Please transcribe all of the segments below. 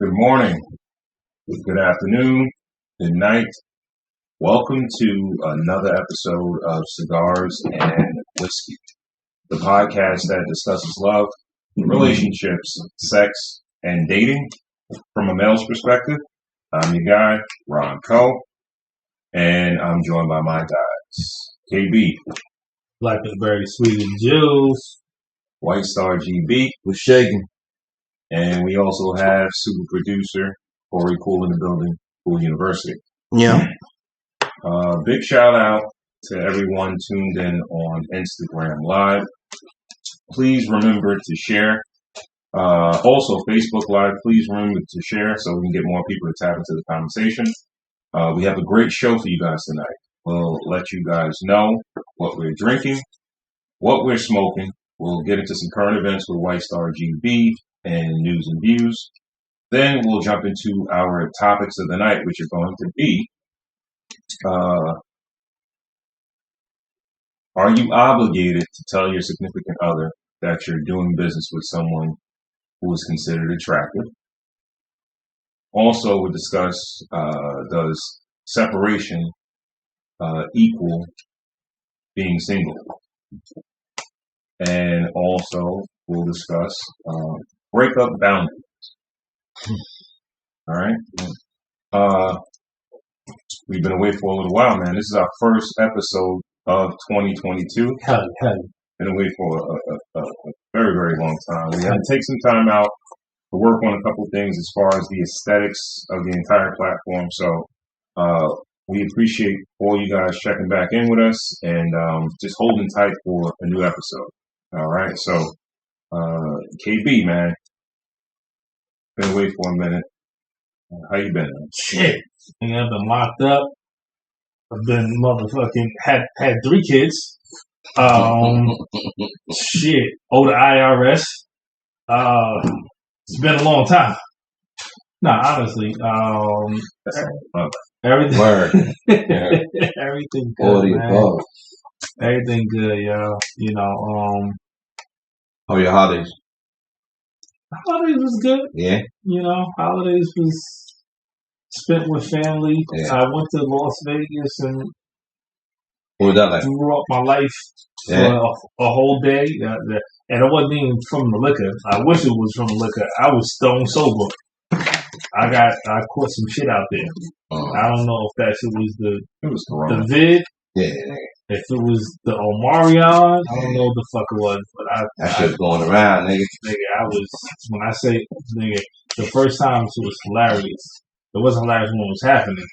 Good morning, good afternoon, good night. Welcome to another episode of Cigars and Whiskey, the podcast that discusses love, relationships, sex, and dating from a male's perspective. I'm your guy, Ron Coe, and I'm joined by my guys, KB, Black is very sweet and juice. White Star GB, was shaking. and we also have super producer Corey Cool in the building, Cool University. Yeah. Big shout out to everyone tuned in on Instagram Live. Please remember to share. Also, Facebook Live, please remember to share so we can get more people to tap into the conversation. We have a great show for you guys tonight. We'll let you guys know what we're drinking, what we're smoking. We'll get into some current events with White Star GB and news and views. Then we'll jump into our topics of the night, which are going to be, are you obligated to tell your significant other that you're doing business with someone who is considered attractive? Also, we'll discuss, does separation equal being single? And also, we'll discuss breakup boundaries. All right. We've been away for a little while, man. This is our first episode of 2022. Hell. Been away for a very, very long time. We had to take some time out to work on a couple things as far as the aesthetics of the entire platform. So we appreciate all you guys checking back in with us and just holding tight for a new episode. All right. So KB, man, been away for a minute. How you been, man? Shit. I've been locked up. I've been motherfucking had 3 kids. Shit. Owe the IRS. It's been a long time. Nah, honestly. Everything. Word. Everything good, man. Everything good, yo. You know, How are your holidays? holidays was good. Yeah. You know, holidays was spent with family. Yeah. I went to Las Vegas and What was that like? grew up my life Yeah. for a whole day. And it wasn't even from the liquor. I wish it was from the liquor. I was stone sober. I caught some shit out there. I don't know if that shit was It was the Corona. vid, Yeah. if it was the Omarion. I don't know what the fuck it was, but That shit's going around, nigga. I was, when I say, nigga, the first time it was hilarious. It wasn't hilarious when it was happening.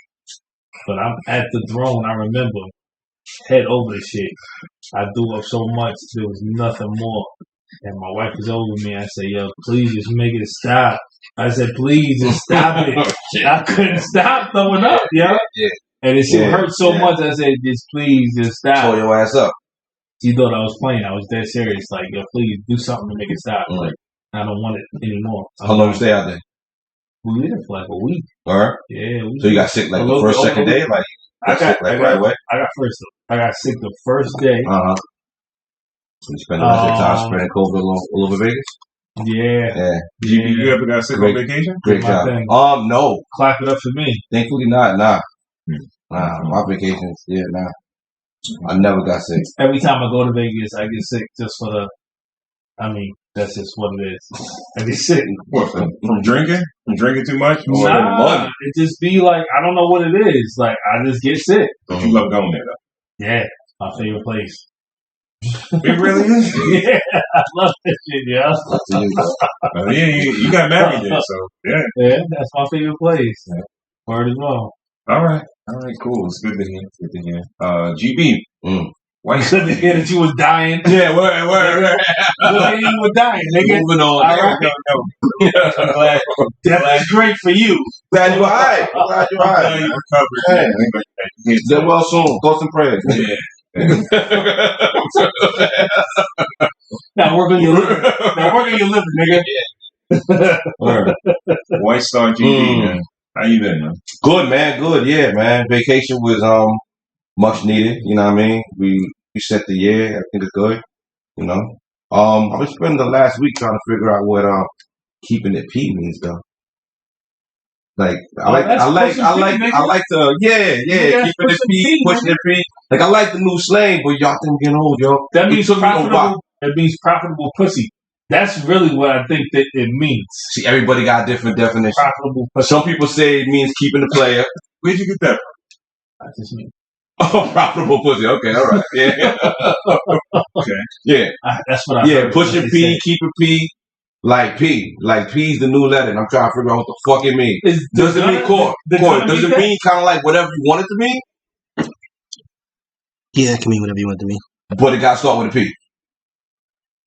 But I'm at the throne, I remember, head over the shit. I threw up so much, there was nothing more. And my wife was over me. I said, yo, please just make it stop. I said, please just stop it. I couldn't stop throwing up, yo. Yeah. And it shit hurt so much, I said, just please, just stop. Pull your ass up. She thought I was playing. I was dead serious. Like, yo, please do something to make it stop. Mm. Like, I don't want it anymore. How long you stay out there? We were there for like a week. Alright. Yeah. So you got sick like the first, second day? Like, I got right away? I got sick the first day. So you spend the rest of your time spreading COVID all over Vegas? Yeah. You ever got sick on vacation? Great My job. thing. No. Clap it up for me. Thankfully not. Nah. My vacations, I never got sick. Every time I go to Vegas, I get sick just for that's just what it is. I get sick. What, from drinking? From drinking too much? Or Nah, it just be like, I don't know what it is. Like, I just get sick. But you love going there, though. Yeah. My favorite place. It really is? Yeah. I love that shit, yeah. Up to you, though. You got married there, so yeah. Yeah, that's my favorite place. Word as well. All right, cool. It's good to hear. GB. Why You said to hear that you was dying. Yeah, word. You were dying, nigga. Moving on. All right. I'm glad. That's great for you. Glad you alright. Glad you alright. You recovered. Hey. Get well soon. Thoughts and prayers. Yeah. Now work on your living, nigga. Word. White Star GB, man. How you been, man? Good, man. Good. Yeah, man. Vacation was much needed. You know what I mean? We set the year. I think it's good. You know. I've been spending the last week trying to figure out what keeping it P means, though. Like I Oh, like that's pushing P, nigga. I like the Yeah, keeping the P, pushing the P. Like I like the new slang, but y'all think I'm getting old, yo. That means It took me a while. profitable. It means profitable pussy. That's really what I think that it means. See, everybody got different definitions. Profitable pussy. Some people say it means keeping the player. Where'd you get that I just mean. Oh, profitable pussy. Okay, all right. Yeah. Okay. Yeah. That's what I heard. Push a What they P, said. keep a P. Like P. Like P's the new letter. And I'm trying to figure out what the fuck it means. Does it mean core? Does it mean kind of like whatever you want it to mean? Yeah, it can mean whatever you want it to mean. But it got to start with a P.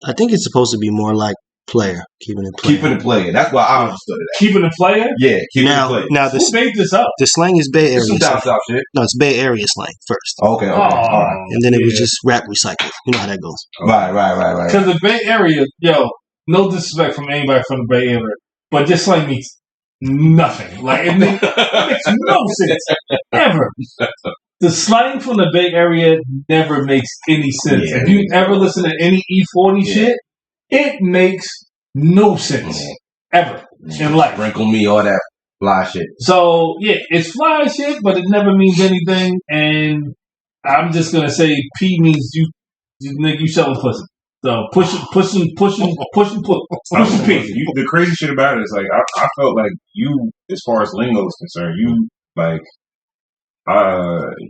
I think it's supposed to be more like player, keeping it player. Keeping it player. That's why I understood it. Keeping a player? Yeah, keeping it player. Now Who made this up? the slang is Bay Area Some down slang. south shit. No, it's Bay Area slang first. Okay. All right. And then it was just rap recycled. You know how that goes. Right. Because the Bay Area, yo, no disrespect from anybody from the Bay Area, but this slang means nothing. Like, it makes no sense. Ever. The slang from the Bay Area never makes any sense. Yeah. If you ever listen to any E40 shit, it makes no sense. Ever. In life. Sprinkle me, all that fly shit. So, yeah, it's fly shit, but it never means anything. And I'm just going to say P means you selling pussy. So, pushing P. The crazy shit about it is, like, I felt like you, as far as lingo is concerned, you, like,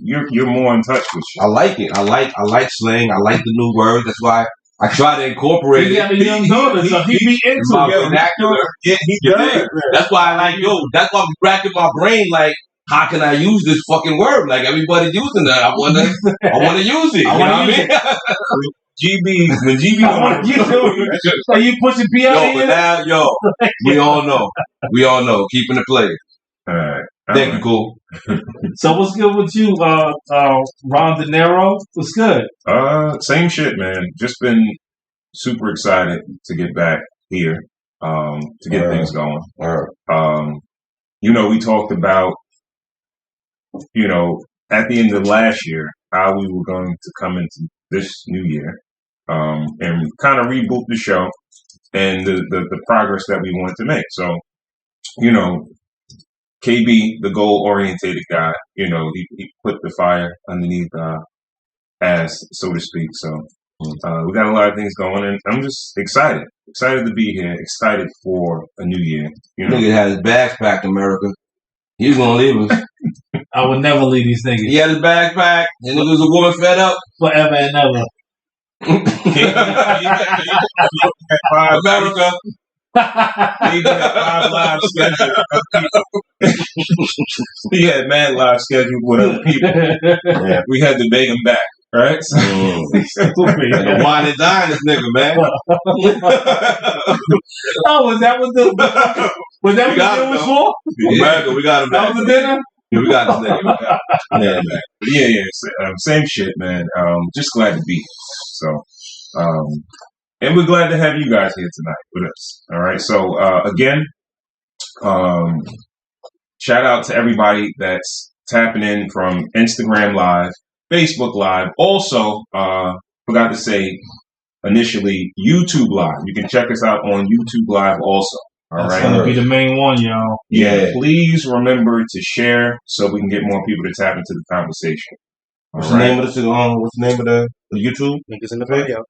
you're more in touch with shit. I like it. I like slang. I like the new words. That's why I try to incorporate He got a it. young daughter, so he be into My it. vernacular. Yeah, he You does. dig? That's why I like that's why I'm racking my brain like, how can I use this fucking word? Like everybody's using that. I wanna use it. You know what I mean? When GB So you pushing P out But now, we all know. Keeping the player. All right. Thank you, cool. So what's good with you, Ron De Niro? What's good? Same shit, man. Just been super excited to get back here, to get things going. We talked about, at the end of last year, how we were going to come into this new year, and kind of reboot the show and the progress that we wanted to make. So, KB, the goal-orientated guy, he put the fire underneath ass, so to speak. So we got a lot of things going, and I'm just excited to be here, excited for a new year. Nigga had his bags packed, America. He was gonna leave us. I would never leave these niggas. He had his bags packed, and niggas was a woman fed up. Forever and ever. America. He got 5 live scheduled. He had mad live scheduled with other people. Yeah. We had to beg him back, right? So, The wine and dine this nigga, man. Oh, was that what the dinner was for? America, we got him back. That was the dinner? Yeah, we got this nigga. Yeah, man. Yeah. Same shit, man. Just glad to be here. So, and we're glad to have you guys here tonight with us. All right. So, again, shout out to everybody that's tapping in from Instagram Live, Facebook Live. Also, forgot to say initially, YouTube Live. You can check us out on YouTube Live also. All That's right. gonna be the main one, y'all. Yeah. Please remember to share so we can get more people to tap into the conversation. What's the name of the YouTube? Link is in the video.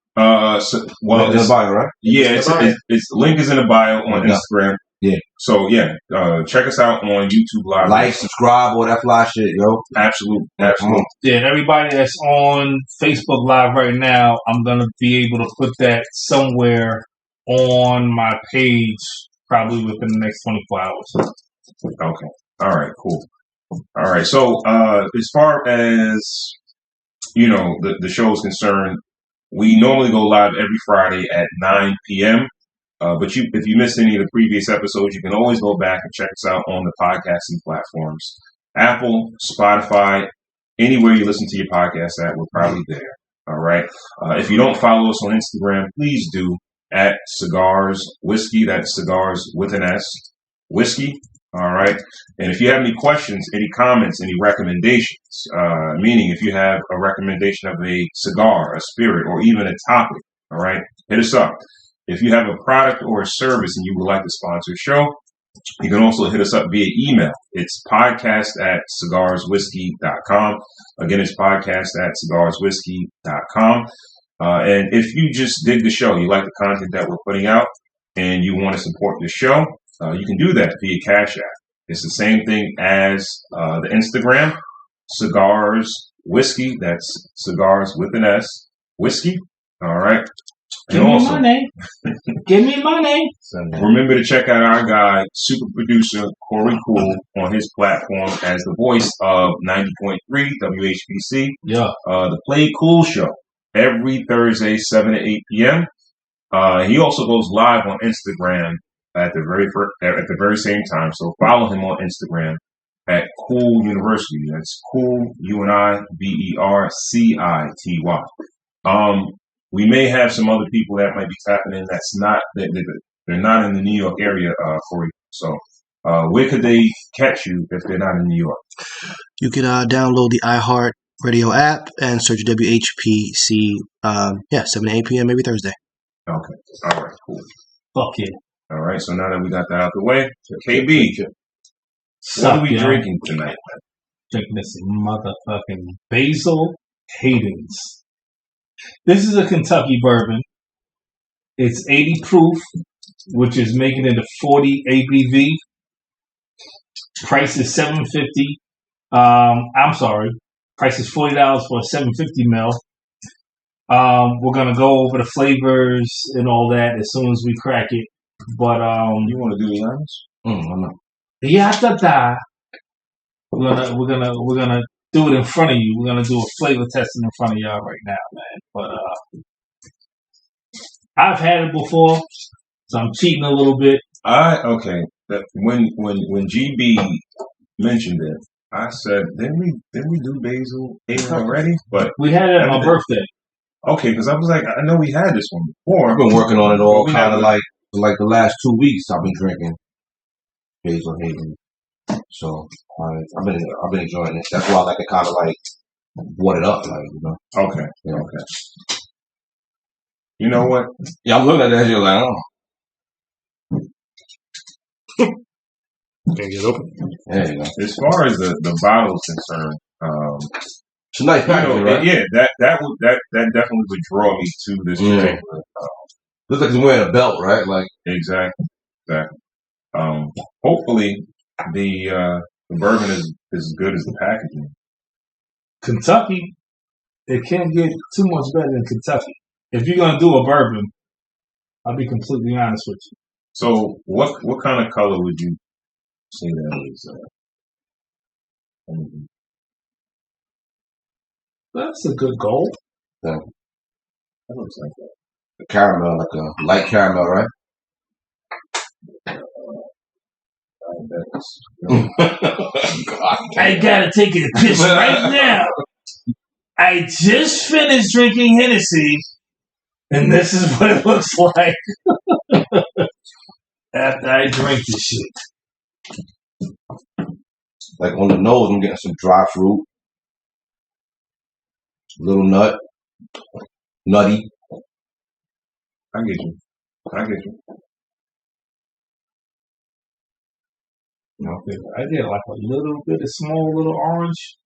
Link in the bio, right? Yeah, it's link is in the bio on Instagram. Yeah. So check us out on YouTube Live. Like, subscribe, all that fly shit, yo. Absolutely. Yeah, everybody that's on Facebook Live right now, I'm gonna be able to put that somewhere on my page probably within the next 24 hours. Okay. All right. Cool. All right. So as far as the show is concerned, we normally go live every Friday at 9 p.m. But if you missed any of the previous episodes, you can always go back and check us out on the podcasting platforms. Apple, Spotify, anywhere you listen to your podcast at, we're probably there. All right. If you don't follow us on Instagram, please do at Cigars Whiskey. That's cigars with an S. Whiskey. All right. And if you have any questions, any comments, any recommendations, meaning if you have a recommendation of a cigar, a spirit, or even a topic, all right, hit us up. If you have a product or a service and you would like to sponsor a show, You can also hit us up via email. It's podcast@cigarswhiskey.com. Again, it's podcast@cigarswhiskey.com. And if you just dig the show, you like the content that we're putting out, and you want to support the show, you can do that via Cash App. It's the same thing as the Instagram, Cigars Whiskey. That's cigars with an S, whiskey. All right. Give me money. Give me money. Remember to check out our guy, super producer Corey Cool, on his platform as the voice of 90.3 WHBC. Yeah. The Play Cool Show every Thursday, 7 to 8 p.m. He also goes live on Instagram at the very same time. So follow him on Instagram at Cool University. That's Cool UNIVERCITY. We may have some other people that might be tapping in. That's not they're not in the New York area, Corey. So where could they catch you if they're not in New York? You could download the iHeart Radio app and search WHPC. 7 to 8 p.m. every Thursday. Okay. All right. Cool. Fuck yeah. All right. So now that we got that out the way, KB, what are we drinking tonight? Drinking this motherfucking Basil Hayden's. This is a Kentucky bourbon. It's 80 proof, which is making it a 40 ABV. Price is $7.50. I'm sorry. Price is $40 for a 750 ml. We're gonna go over the flavors and all that as soon as we crack it. But You want to do the honors? We're gonna do it in front of you. We're gonna do a flavor testing in front of y'all right now, man. But I've had it before, so I'm cheating a little bit. Okay. That when GB mentioned it, I said, didn't we do Basil Hayden already? But We had it on my birthday. okay, because I was like, I know we had this one before. I've been working on it all We kind of haven't- like the last 2 weeks. I've been drinking Basil Hayden, so I've been enjoying it. That's why I like to kind of like what it up, like, you know. Okay. Yeah. Okay. You know what? Yeah, I'm looking at that. You're like, oh, Can you get open? there you go. As far as the bottle is concerned, It's a nice you know, packaging, right? yeah, that definitely would draw me to this Yeah. particular. Looks like he's wearing a belt, right? Like, Exactly. Hopefully the bourbon is as good as the packaging. Kentucky, it can't get too much better than Kentucky. If you're gonna do a bourbon, I'll be completely honest with you. So what kind of color would you say that is? That's a good goal. That looks like that. a caramel, like a light caramel, right? I gotta take a piss right now. I just finished drinking Hennessy, and this is what it looks like after I drink this shit. Like on the nose, I'm getting some dry fruit, little nutty. I get you. Okay, I get like a little bit of small little orange.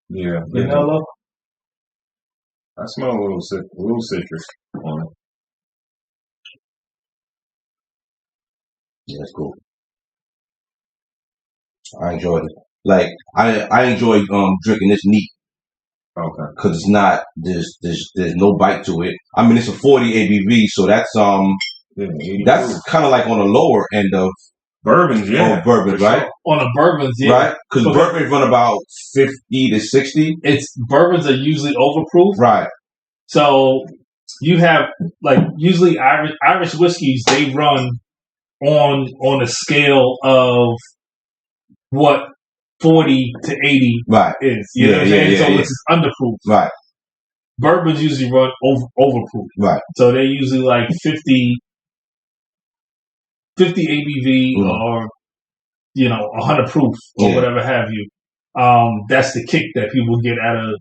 Yeah. Vanilla. I smell a little citrus on it. Yeah, that's cool. I enjoyed it. Like I enjoy drinking this neat Okay. because it's not there's no bite to it. I mean, it's a 40 ABV, so that's Yeah, 80 that's proof. kind of like on the lower end of bourbons, yeah. bourbon, for right? sure. On the bourbons, yeah. Right? Because Okay. bourbons run about 50 to 60. Bourbons are usually overproof. Right. So you have like usually Irish whiskeys, they run on a scale of what 40 to 80 Right. is. You know what I'm saying? So it's underproof. Right. Bourbons usually run overproof. Right. So they're usually like 50 ABV or 100 proof or whatever have you. That's the kick that people get out of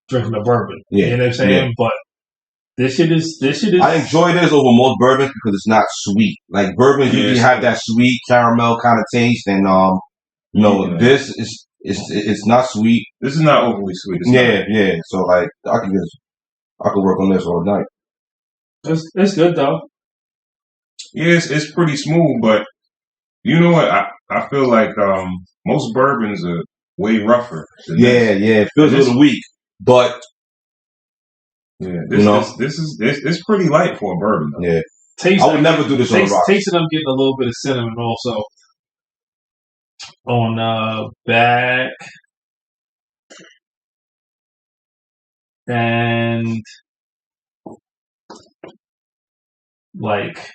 drinking a bourbon. Yeah. You know what I'm saying? But This shit is. I enjoy this over most bourbons because it's not sweet. Like bourbons usually have that sweet caramel kind of taste, and this is it's not sweet. This is not overly sweet. Yeah. So like I could work on this all night. It's good though. Yeah, it's pretty smooth, but you know what? I feel like most bourbons are way rougher. It feels a little weak, but this is pretty light for a bourbon. Though. Yeah, I would never do this on a rock. Tasting them getting a little bit of cinnamon also on back and like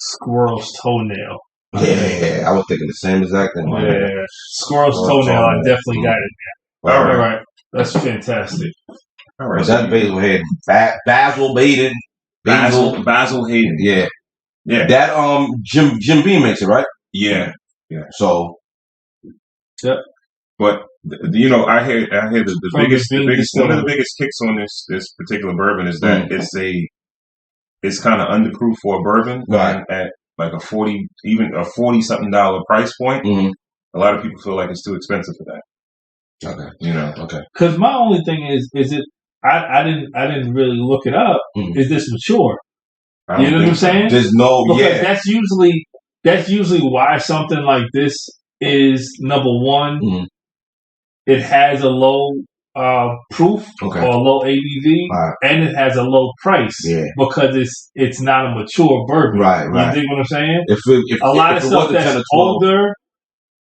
squirrel's toenail. Yeah, I was thinking the same exact thing. Yeah, squirrel's toenail. I definitely got it there. All right. That's fantastic. All right, that's Basil Hayden. Basil Hayden. Basil Hayden. Yeah. That Jim Beam makes it, right? Yeah. So. Yep. But I hear the biggest one of the biggest kicks on this particular bourbon is that it's kind of underproof for a bourbon, right? At like a $40-something price point. Mm-hmm. A lot of people feel like it's too expensive for that. Okay. Okay. Because my only thing is it I didn't really look it up. Mm-hmm. Is this mature? You know what I'm saying? There's no because that's usually why something like this is number one. Mm-hmm. It has a low proof or a low ABV, and it has a low price because it's not a mature bourbon. Right. You think what I'm saying? If a lot of stuff that's older,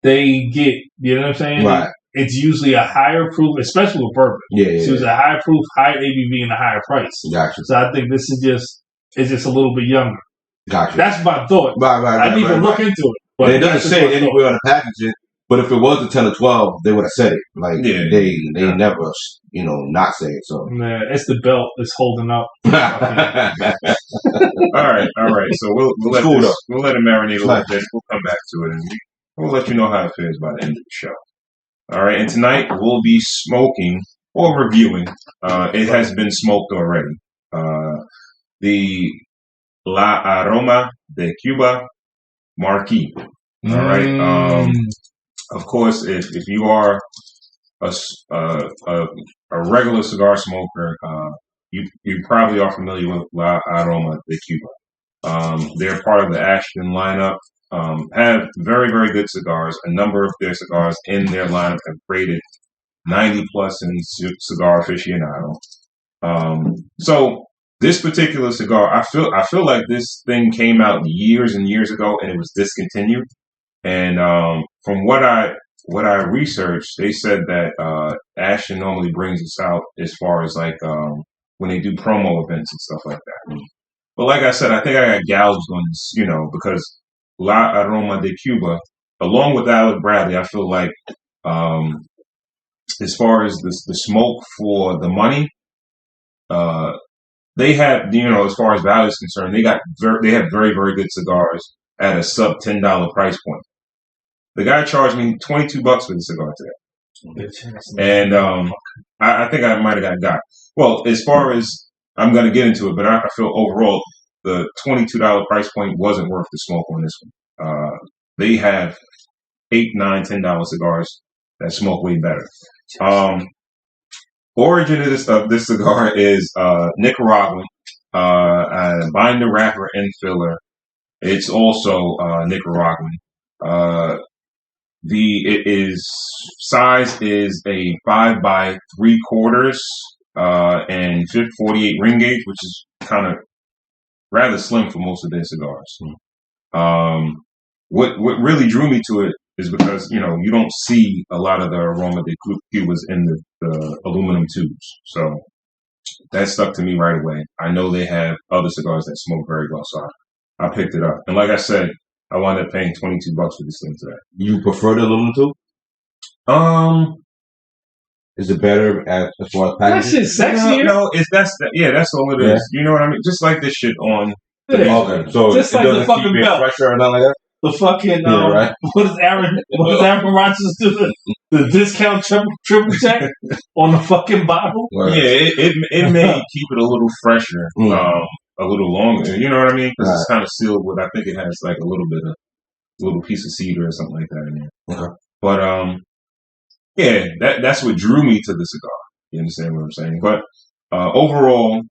they get. You know what I'm saying? Right. It's usually a higher proof, especially with bourbon. It's usually a higher proof, higher ABV, and a higher price. Gotcha. So I think this is just a little bit younger. Gotcha. That's my thought. Right. I didn't even look into it. But it doesn't say it anywhere on the packaging. But if it was a 10 or 12, they would have said it. Like they never, not say it. So it's the belt that's holding up. All right. So we'll let it marinate a little bit. We'll come back to it, and we'll let you know how it feels by the end of the show. All right. And tonight we'll be smoking or reviewing. It has been smoked already. The La Aroma de Cuba Marquis. All right. Of course, if you are a regular cigar smoker, you probably are familiar with La Aroma de Cuba. They're part of the Ashton lineup. Have very, very good cigars. A number of their cigars in their lineup have rated 90 plus in Cigar Aficionado. So this particular cigar, I feel like this thing came out years and years ago, and it was discontinued. And from what I researched, they said that Ashton normally brings us out as far as like when they do promo events and stuff like that. But like I said, I think I got gouged on this, because La Aroma de Cuba, along with Alec Bradley, I feel like as far as the smoke for the money, they have, as far as value is concerned, they have very, very good cigars at a sub $10 price point. The guy charged me $22 for the cigar today. And I think I might have got. Well, as far as I'm going to get into it, but I feel overall the $22 price point wasn't worth the smoke on this one. They have $8, $9, $10 cigars that smoke way better. Origin of this cigar is Nicaraguan. Binder, wrapper, and filler. It's also Nicaraguan. Size is a 5 by 3/4 and 48 ring gauge, which is kind of rather slim for most of their cigars. What really drew me to it is because you don't see a lot of the Aroma de Cubas in the aluminum tubes, so that stuck to me right away. I know they have other cigars that smoke very well, so I picked it up. And like I said, I wound up paying $22 for this thing today. You prefer the aluminum tube? Is it better as far as packaging? That shit's sexier. No, that's all it is. You know what I mean? Just like this shit on. Okay, so just it like doesn't the fucking keep it belt. fresher or nothing like that. the fucking right. what does Aaron Rodgers do? The discount triple check on the fucking bottle. Right. Yeah, it may keep it a little fresher, a little longer. You know what I mean? Because it's kind of sealed with. I think it has like a little piece of cedar or something like that in there. Okay. But yeah, that's what drew me to the cigar. You understand what I'm saying? But overall,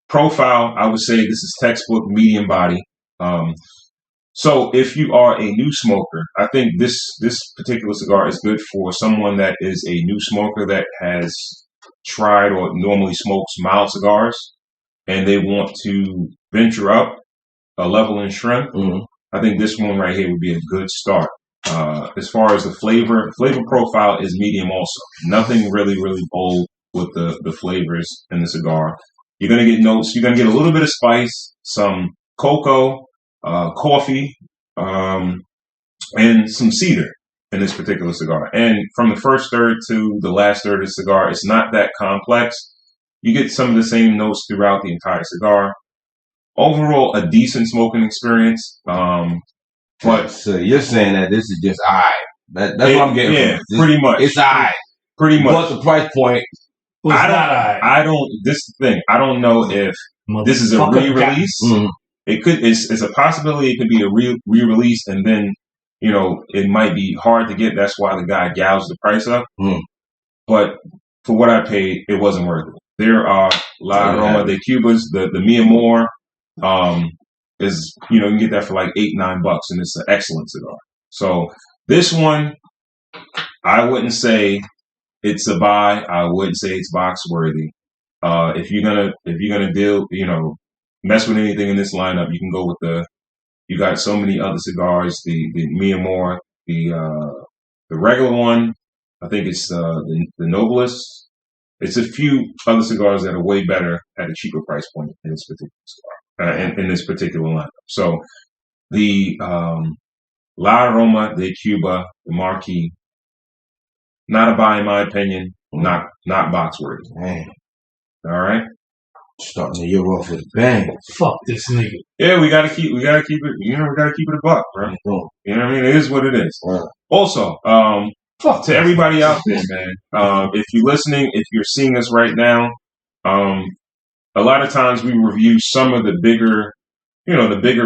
profile, I would say this is textbook medium body. So if you are a new smoker, I think this particular cigar is good for someone that is a new smoker that has tried or normally smokes mild cigars, and they want to venture up a level in strength. I think this one right here would be a good start. As far as the flavor profile is medium also. Nothing really bold with the flavors in the cigar. You're going to get notes. You're going to get a little bit of spice, some cocoa, coffee, and some cedar in this particular cigar. And from the first third to the last third of the cigar, it's not that complex. You get some of the same notes throughout the entire cigar. Overall, a decent smoking experience. But so you're saying that this is just alright. That's what I'm getting. Yeah, pretty much. It's alright. Pretty much. But the price point. I don't. This is the thing. I don't know if this is a re-release. It's a possibility. It could be a re-release, and then it might be hard to get. That's why the guy gouged the price up. But for what I paid, it wasn't worth it. There are La Aroma de Cubas, the Mi Amor, is you can get that for like $8-9, and it's an excellent cigar. So this one, I wouldn't say it's a buy. I wouldn't say it's box worthy. If you're gonna deal, mess with anything in this lineup, you can go with you got so many other cigars, the Mi Amor, the regular one. I think it's the Noblest. It's a few other cigars that are way better at a cheaper price point in this particular cigar, in this particular lineup. So the La Aroma de Cuba, the Marquis, not a buy in my opinion, not box worthy. Man. All right. Starting the year off with a bang. Fuck this nigga. Yeah, we gotta keep it. We gotta keep it a buck, bro. You know what I mean? It is what it is. Right. Also, to everybody out there, man, if you're listening, if you're seeing us right now, a lot of times we review some of the bigger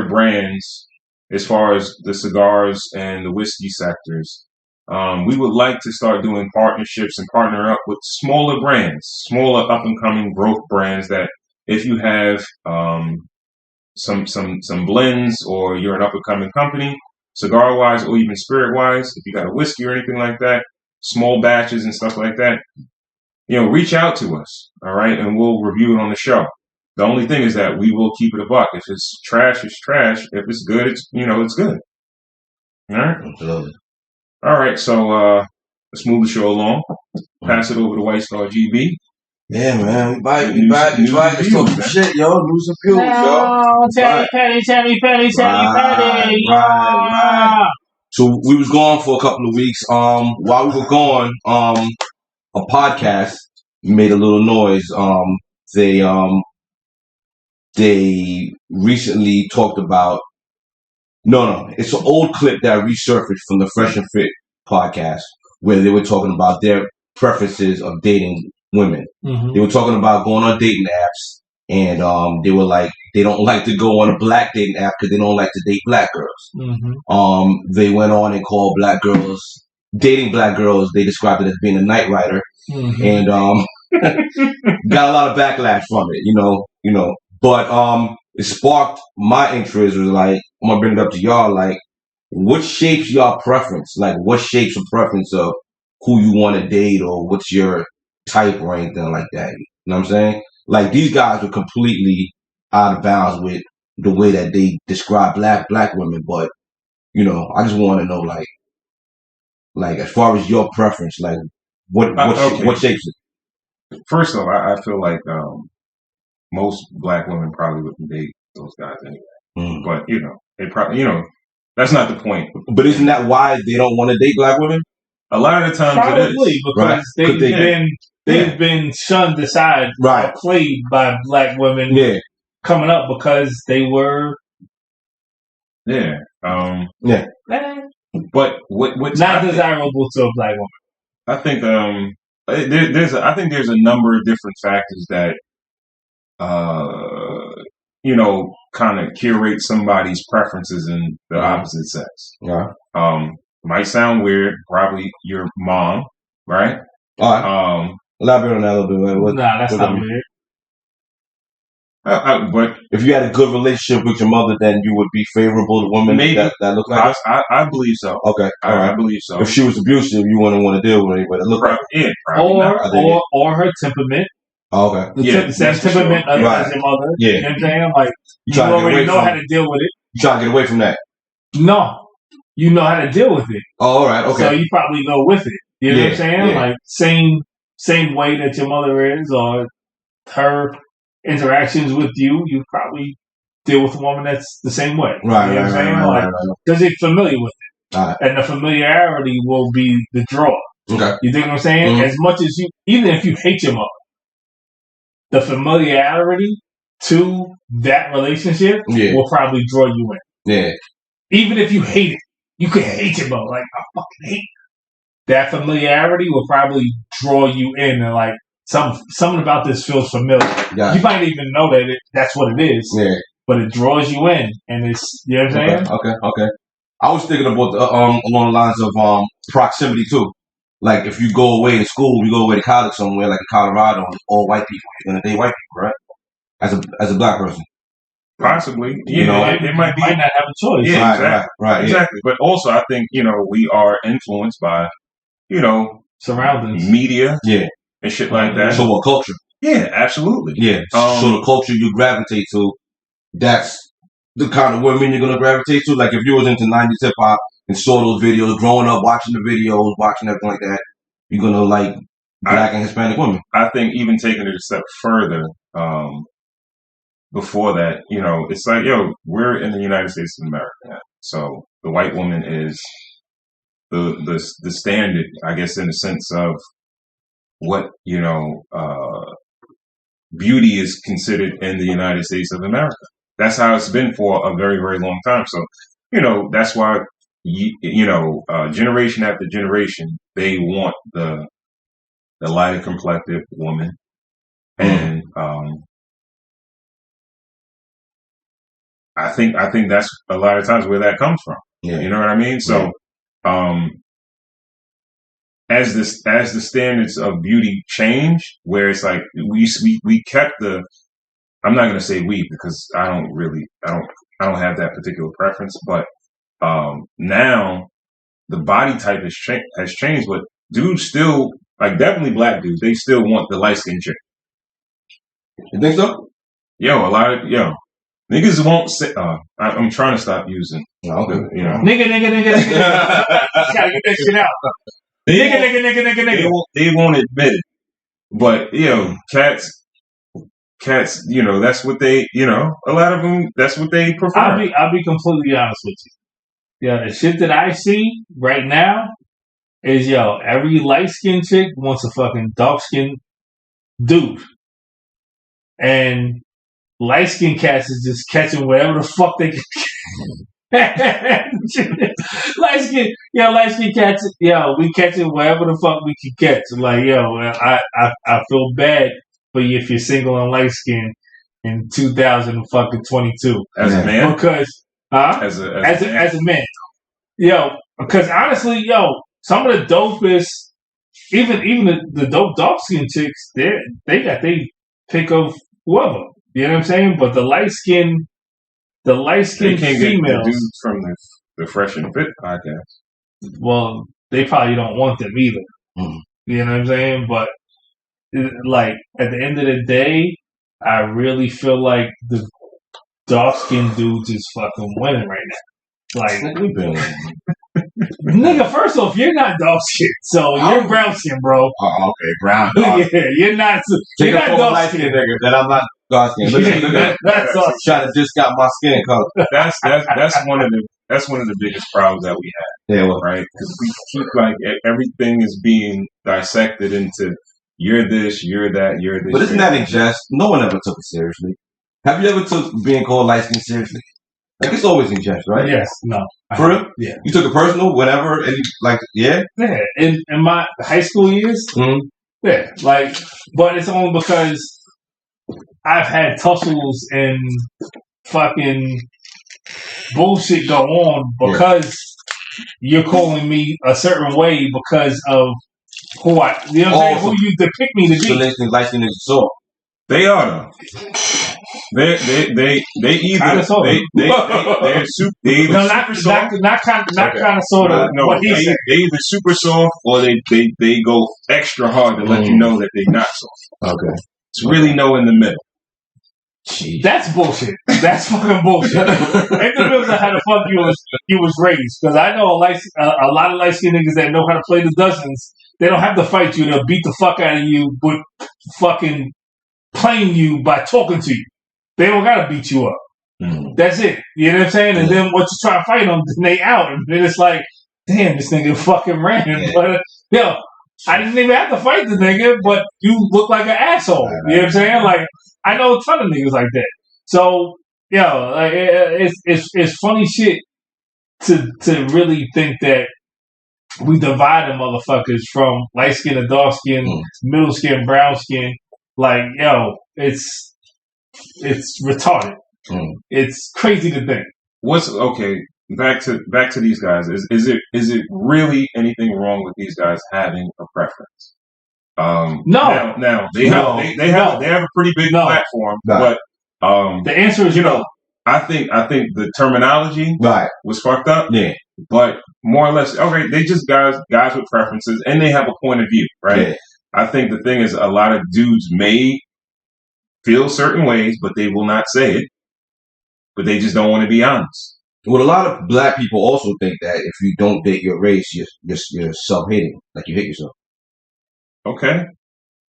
brands as far as the cigars and the whiskey sectors. We would like to start doing partnerships and partner up with smaller brands, smaller up-and-coming growth brands that if you have some blends or you're an up-and-coming company, cigar-wise or even spirit-wise, if you got a whiskey or anything like that, small batches and stuff like that, reach out to us, all right, and we'll review it on the show. The only thing is that we will keep it a buck. If it's trash, it's trash. If it's good, it's good. All right? Absolutely. All right, so let's move the show along. Pass it over to White Star GB. Yeah, man. We might just talk some shit, yo. Lose some views, yo. Teddy. Right. So we was gone for a couple of weeks. While we were gone, a podcast made a little noise. They recently talked about. No, it's an old clip that resurfaced from the Fresh and Fit podcast where they were talking about their preferences of dating women. They were talking about going on dating apps, and they were like they don't like to go on a black dating app because they don't like to date black girls. They went on and called dating black girls. They described it as being a night rider, and got a lot of backlash from it. But it sparked my interest. Was like, I'm gonna bring it up to y'all. Like, what shapes y'all preference? Like, what shapes your preference of who you want to date, or what's your type or anything like that? You know what I'm saying? Like, these guys were completely out of bounds with the way that they describe black women. But I just want to know, like as far as your preference, like what shapes it? First off, I feel like most black women probably wouldn't date those guys anyway. But they probably that's not the point. But isn't that why they don't want to date black women? A lot of the times probably it is because they've been shunned aside, right, played by black women coming up because they were Yeah. Yeah. But what's Not desirable to a black woman. I think there's a number of different factors that kind of curate somebody's preferences in the opposite sex. Yeah. Might sound weird, probably your mom, right? All right. Elaborate on that a little bit. Nah, that's not weird. But if you had a good relationship with your mother, then you would be favorable to women that look like us? I believe so. Okay. All right. I believe so. If she was abusive, you wouldn't want to deal with anybody that look like yeah, or her temperament. Oh, okay. The same temperament as your mother. Yeah. You know what I'm saying? Like, you already know how to deal with it. You trying to get away from that? No. You know how to deal with it. Oh, all right. Okay. So you probably go with it. You know what I'm saying? Yeah. Like, same way that your mother is, or her interactions with you probably deal with a woman that's the same way. Right, you know what I'm saying? Because they're familiar with it. Right. And the familiarity will be the draw. Okay. You think what I'm saying? Mm-hmm. As much as even if you hate your mother, the familiarity to that relationship will probably draw you in. Yeah. Even if you hate it, you could hate your mother. Like, I fucking hate it. That familiarity will probably draw you in, and like, something about this feels familiar. Yeah. You might even know that that's what it is. Yeah. But it draws you in, and it's, you know what I'm saying? Okay. I was thinking about along the lines of proximity too. Like if you go away to school, you go away to college somewhere, like in Colorado, all white people, you're gonna date white people, right? As a black person. Possibly, it might not have a choice. Yeah, right, exactly. Yeah. But also, I think we are influenced by, surroundings, media, and shit like that. So what culture? Yeah, absolutely. Yeah. So the culture you gravitate to, that's the kind of women you're gonna gravitate to. Like if you was into 90s hip hop and saw those videos, growing up watching the videos, watching everything like that, you're gonna like black and Hispanic women. I think even taking it a step further, before that, it's like, we're in the United States of America now. So the white woman is the standard, I guess, in the sense of what, beauty is considered in the United States of America. That's how it's been for a very, very long time. So, that's why, generation after generation, they want the lighter complected woman. And, I think that's a lot of times where that comes from. Yeah. You know what I mean? So, as the standards of beauty change, where it's like we kept the, I'm not going to say we because I don't have that particular preference, but now the body type has changed, but dudes still, like definitely black dudes, they still want the light skinned chick. You think so? Niggas won't say. I'm trying to stop using. Okay. Nigga. Gotta get that shit out. Nigga. They won't admit it, but cats. That's what they. A lot of them. That's what they prefer. I'll be completely honest with you. The shit that I see right now is every light skinned chick wants a fucking dark skinned dude, and light skinned cats is just catching whatever the fuck they can. light skin cats, we catching whatever the fuck we can catch. Like, I feel bad for you if you're single and light skin in 2022. As a man? Because, as a man. Because honestly, some of the dopest, even the dope dark skin chicks, they got they pick of whoever. You know what I'm saying? But the light skin females, get the dudes from the Fresh and Fit podcast. Well, they probably don't want them either. Mm-hmm. You know what I'm saying? But like at the end of the day, I really feel like the dark skinned dudes is fucking winning right now. Like, nigga, first off, you're not dark skin, so you're brown skin, bro. Oh, okay, brown. Yeah, you're not. You're not dark skin, nigga. Then I'm not dark skin. Look at that's awesome. Trying to discount my skin color. That's one of the biggest problems that we have. Yeah, well, right? Because we keep like everything is being dissected into you're this, you're that, you're this. But isn't that in jest? No one ever took it seriously. Have you ever took being called light skin seriously? Like it's always in jest, right? Yes, no. For real? Yeah. You took it personal, whatever, and like, yeah? Yeah, in my high school years, yeah, like, but it's only because I've had tussles and fucking bullshit go on because you're calling me a certain way because of who I, you know what I'm saying, who you depict me to be. So light niggas saw. They are though. They either they're super. They either no, not kind of sort of. No, what he said. They either super soft or they go extra hard to let you know that they're not soft. Okay, it's really no in the middle. Jeez. That's bullshit. That's fucking bullshit. Ain't the bills of how the fuck you was raised. Because I know a lot of light skinned niggas that know how to play the dozens. They don't have to fight you. They'll beat the fuck out of you, but fucking playing you by talking to you. They don't gotta beat you up. That's it. You know what I'm saying? And then once you try to fight them, then they out. And then it's like, damn, this nigga fucking ran. Yeah. But yo, I didn't even have to fight the nigga, but you look like an asshole. You know what I'm saying? Like, I know a ton of niggas like that. So, yo, like, it's funny shit to really think that we divide the motherfuckers from light skin and dark skin, middle skin, brown skin. Like, yo, it's retarded. It's crazy to think. What's okay? Back to these guys. Is it really anything wrong with these guys having a preference? No. Now they have a pretty big platform, but the answer is no. I think the terminology was fucked up. Yeah. But more or less, okay, they just guys with preferences and they have a point of view, right? Yeah. I think the thing is a lot of dudes may feel certain ways, but they will not say it. But they just don't want to be honest. Well, a lot of black people also think that if you don't date your race, you're self-hating, like you hate yourself. Okay.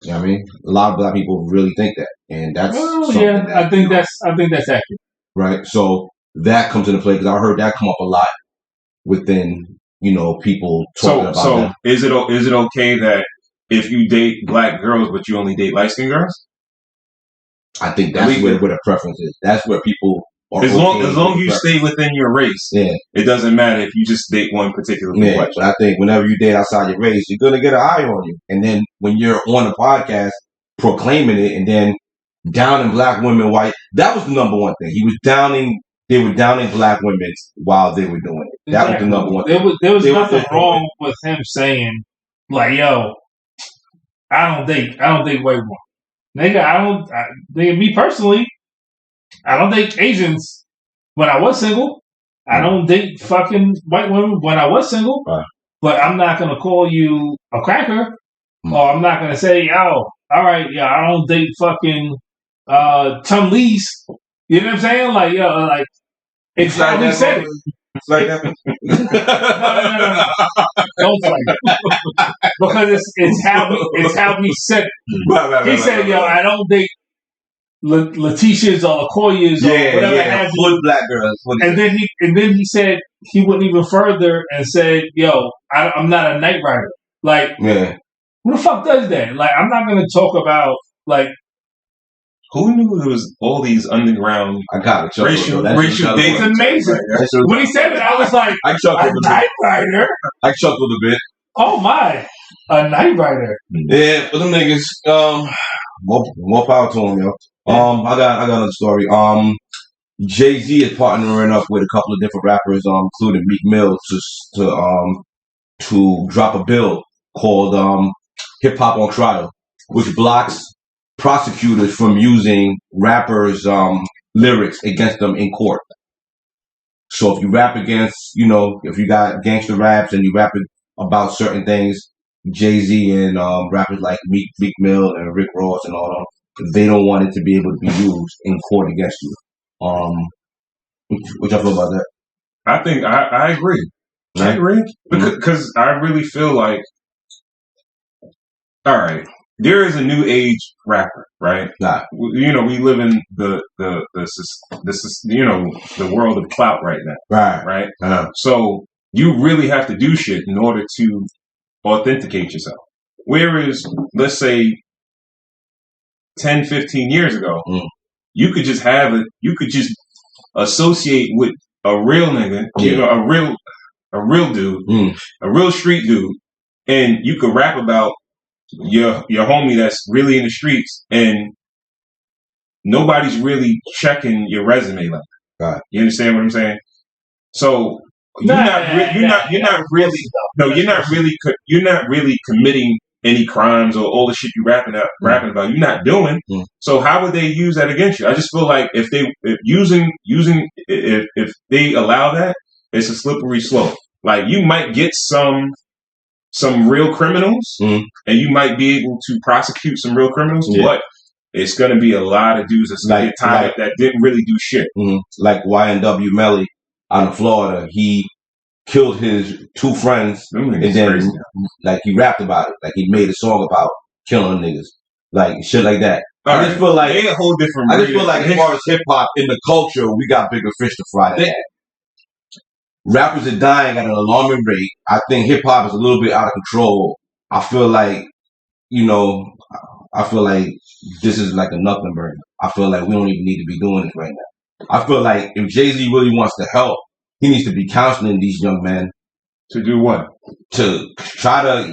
You know what I mean? A lot of black people really think that, and that's I think that's accurate. Right. So that comes into play because I heard that come up a lot within people talking about that. Is it okay that if you date black girls but you only date light skinned girls? I think that's where the preference is. That's where people are. As long as you stay within your race, it doesn't matter if you just date one particular complexion. But I think whenever you date outside your race, you're gonna get an eye on you. And then when you're on a podcast proclaiming it, and then downing black women, white, that was the number one thing. They were downing black women while they were doing it. That was the number one thing. There was nothing wrong with him saying, like, yo, I don't date white women. Nigga, me personally, I don't date Asians when I was single. I don't date fucking white women when I was single. Right. But I'm not going to call you a cracker. Or I'm not going to say, oh, all right, yeah, I don't date fucking Chun Lee's. You know what I'm saying? Like, yo, like, it's how he said it. It's like that. No. Don't like it. Because it's how he said it. Right, he said, yo, I don't date Letitia's or Lakoya's or whatever have you. Black girls. And then he said he went even further and said, yo, I'm not a night rider. Like, who the fuck does that? Like, I'm not gonna talk about like. Who knew there was all these underground racial dates? It's amazing. When he said it, I was like, a night rider? I chuckled a bit. Oh my, a night rider. Yeah, but them niggas, more power to them, yo. I got another story. Jay-Z is partnering up with a couple of different rappers, including Meek Mill, to drop a bill called Hip Hop on Trial, which blocks prosecutors from using rappers' lyrics against them in court. So if you rap against, if you got gangster raps and you rap about certain things, Jay-Z and rappers like Meek Mill and Rick Ross and all them, they don't want it to be able to be used in court against you. What y'all feel about that? I think I agree. Right? I agree because I really feel like, all right, there is a new age rapper, right? Nah. We live in the world of clout right now, right? Uh-huh. So you really have to do shit in order to authenticate yourself. Whereas, let's say 10, 15 years ago, you could just associate with a real nigga, you know, a real dude, a real street dude, and you could rap about your homie that's really in the streets, and nobody's really checking your resume like that. Right. You understand what I'm saying? So you're not really committing any crimes or all the shit you rapping about. You're not doing. So how would they use that against you? I just feel like if they allow that, it's a slippery slope. Like you might get some real criminals, and you might be able to prosecute some real criminals, but it's going to be a lot of dudes that's going to get tied up that didn't really do shit. Like YNW Melly out of Florida, he killed his 2 friends, and then crazy. Like he rapped about it, like he made a song about killing niggas, like shit like that. I just feel like a whole different. I just feel like as far as hip hop in the culture, we got bigger fish to fry than that. Rappers are dying at an alarming rate. I think hip hop is a little bit out of control. I feel like, this is like a nothing burger. I feel like we don't even need to be doing this right now. I feel like if Jay-Z really wants to help, he needs to be counseling these young men. To do what? To try to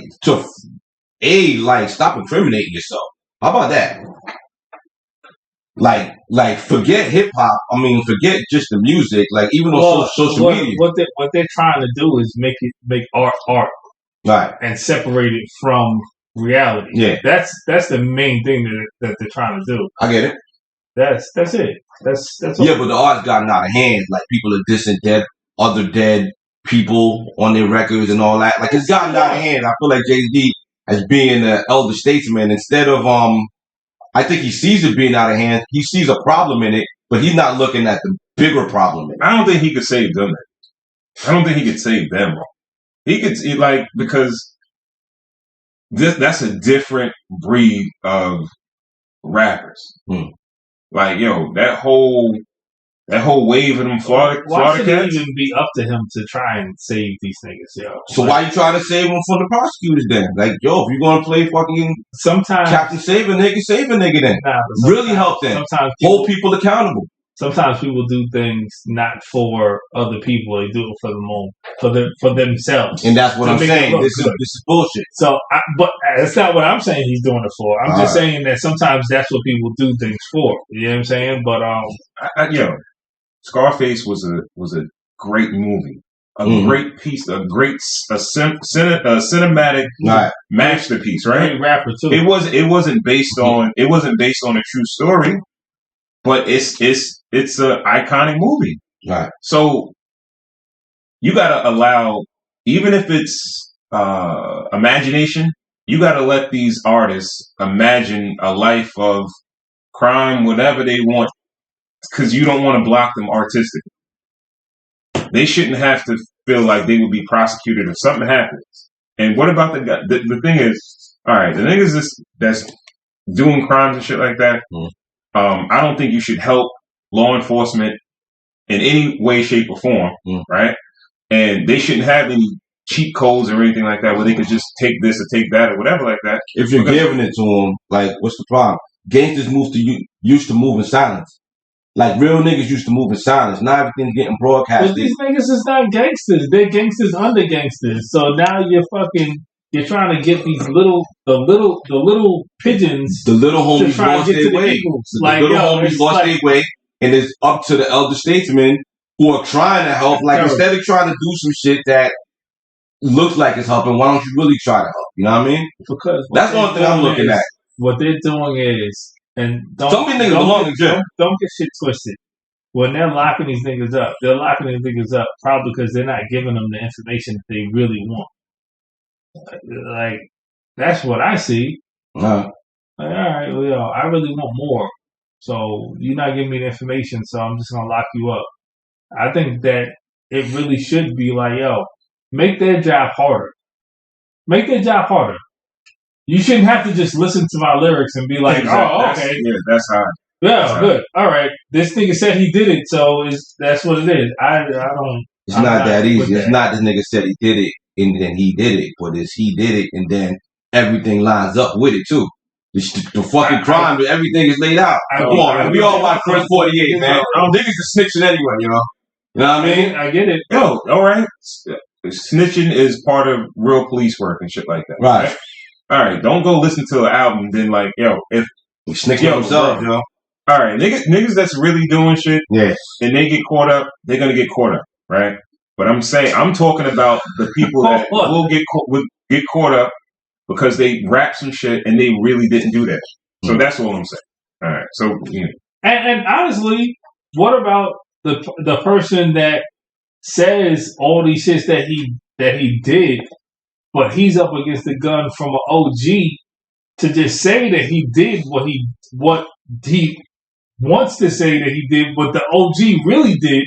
stop incriminating yourself. How about that? Like forget hip hop. I mean, forget just the music. Like even on social media. What they're trying to do is make art, right, and separate it from reality. Yeah, that's the main thing that they're trying to do. I get it. That's it. That's yeah, but the art's gotten out of hand. Like people are dissing other dead people on their records and all that. Like it's gotten out of hand. I feel like Jay-Z as being an elder statesman, instead of I think he sees it being out of hand. He sees a problem in it, but he's not looking at the bigger problem in it. I don't think he could save them. I don't think he could save them. He could because that's a different breed of rappers. Like that whole wave of them Florida should cats. It even be up to him to try and save these niggas, So why you trying to save them from the prosecutors then? Like, if you're gonna play fucking sometimes Captain Save a Nigga then. Really help them. Hold people accountable. Sometimes people do things not for other people; they do it for themselves. And that's what I'm saying. This is bullshit. So, but that's not what I'm saying. He's doing it for. I'm just saying that sometimes that's what people do things for. You know what I'm saying? But Scarface was a great movie, great piece, cinematic masterpiece, right? Great rapper too. It wasn't based on a true story, but it's an iconic movie. Right. So you gotta allow, even if it's imagination, you gotta let these artists imagine a life of crime, whatever they want. Because you don't want to block them artistically. They shouldn't have to feel like they would be prosecuted if something happens. And what about the guy? The thing is, all right, the niggas that's doing crimes and shit like that, I don't think you should help law enforcement in any way, shape, or form, right? And they shouldn't have any cheat codes or anything like that where they could just take this or take that or whatever like that. If you're giving it to them, like, what's the problem? Gangsters used to move in silence. Like, real niggas used to move in silence. Now everything's getting broadcasted. But these niggas is not gangsters. They're gangsters under gangsters. So now you're trying to get the little pigeons. The little homies lost their way. Lost their way. And it's up to the elder statesmen who are trying to help. Like, instead of trying to do some shit that looks like it's helping, why don't you really try to help? You know what I mean? Because that's the only thing I'm looking at. What they're doing is, and don't get shit twisted. When they're locking these niggas up, they're locking these niggas up probably because they're not giving them the information that they really want. Like, that's what I see. Like, all right, well, I really want more. So you're not giving me the information, so I'm just gonna lock you up. I think that it really should be like, make their job harder. Make their job harder. You shouldn't have to just listen to my lyrics and be like, oh, okay. Yeah, that's how. Yeah, good. All right. This nigga said he did it, so that's what it is. I don't. It's not that easy. It's not this nigga said he did it and then he did it, but it's he did it and then everything lines up with it too. The fucking crime, everything is laid out. Come on, man. We all watch First 48, man. Niggas are snitching anyway, you know? You know what I mean? I get it. Yo, all right. Snitching is part of real police work and shit like that. Right. All right. Don't go listen to an album, then like, yo, if we snitching themselves, yo. All right, niggas that's really doing shit, yeah, and they get caught up, they're gonna get caught up, right? But I'm talking about the people that will get caught up because they rap some shit and they really didn't do that. So that's all I'm saying. All right, so and honestly, what about the person that says all these shits that he did, but he's up against the gun from an OG to just say that he did what he wants to say that he did what the OG really did.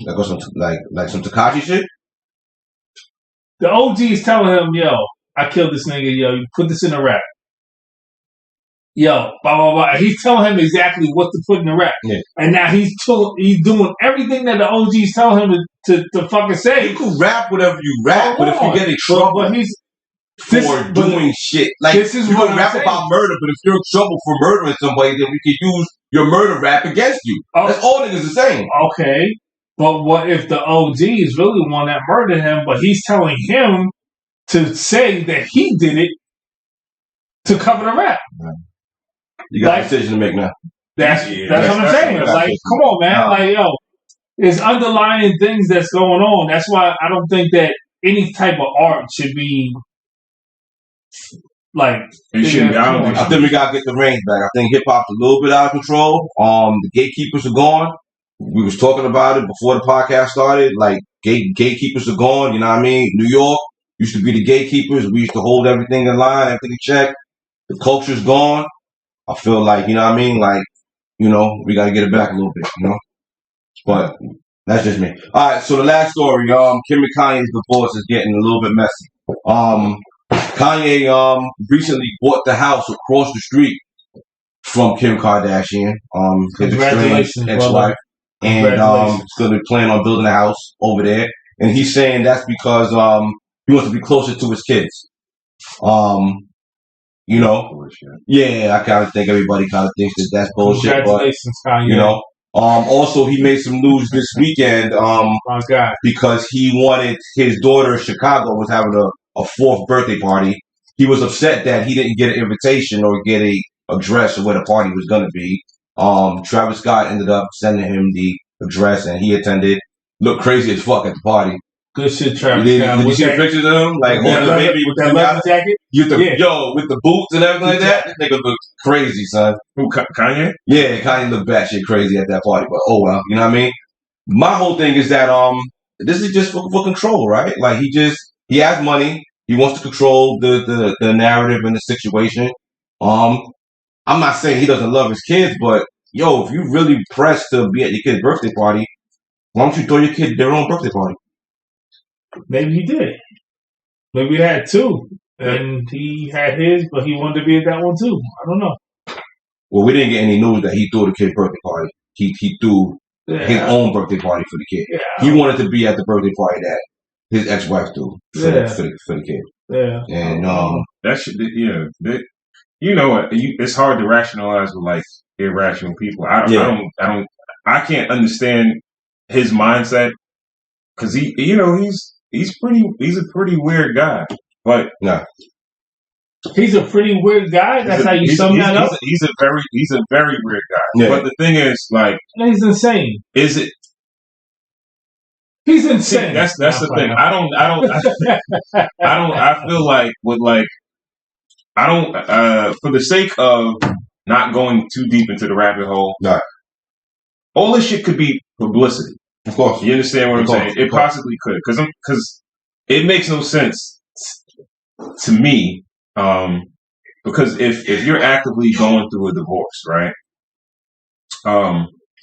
Like some Tekashi shit? The OG is telling him, yo, I killed this nigga, yo, you put this in a rap. Yo, blah, blah, blah. He's telling him exactly what to put in the rap. Yeah. And now he's doing everything that the OG's telling him to fucking say. You can rap whatever you rap, but if you get in trouble for doing shit. Like, this is you what can rap about murder, but if you're in trouble for murdering somebody, then we can use your murder rap against you. That's all niggas are saying. Okay. But what if the OG is really the one that murdered him, but he's telling him to say that he did it to cover the rap? You got a decision to make now. That's what I'm saying. Like, come on, man. Like, yo, there's underlying things that's going on. That's why I don't think that any type of art should be like. I think we gotta get the reins back. I think hip hop's a little bit out of control. The gatekeepers are gone. We was talking about it before the podcast started. Like, gatekeepers are gone. You know what I mean? New York used to be the gatekeepers. We used to hold everything in line, everything in check. The culture's gone. I feel like, you know what I mean? Like, you know, we got to get it back a little bit, you know? But that's just me. All right, so the last story, Kim and Kanye's divorce is getting a little bit messy. Kanye recently bought the house across the street from Kim Kardashian, his estranged ex-wife. And he's going to plan on building a house over there. And he's saying that's because he wants to be closer to his kids. You know, yeah, I kind of think everybody kind of thinks that that's bullshit. Congratulations, Kanye. You know, also he made some news this weekend because he wanted his daughter in Chicago was having a fourth birthday party. He was upset that he didn't get an invitation or get a address of where the party was going to be. Travis Scott ended up sending him the address and he attended. Looked crazy as fuck at the party. Good shit, Travis. Did you see the pictures of him? Like, holding the baby with that leather jacket? Yo, with the boots and everything like that? This nigga looked crazy, son. Who, Kanye? Yeah, Kanye looked batshit crazy at that party, but oh well. You know what I mean? My whole thing is that this is just for control, right? Like, he has money. He wants to control the narrative and the situation. I'm not saying he doesn't love his kids, but yo, if you really pressed to be at your kid's birthday party, why don't you throw your kid their own birthday party? Maybe he did. Maybe he had two. And he had his, but he wanted to be at that one too. I don't know. Well, we didn't get any news that he threw the kid's birthday party. He threw his own birthday party for the kid. Yeah. He wanted to be at the birthday party that his ex-wife threw for the kid. Yeah. And that should, you know what? It's hard to rationalize with like irrational people. I can't understand his mindset because he's a pretty weird guy. But no, he's a pretty weird guy. That's how you sum that up. He's a very weird guy. Yeah. But the thing is, like, he's insane. Is it? He's insane. That's the thing. I feel like for the sake of not going too deep into the rabbit hole, all this shit could be publicity. Of course. You understand what I'm saying? It possibly could. Because it makes no sense to me. Because if you're actively going through a divorce, right?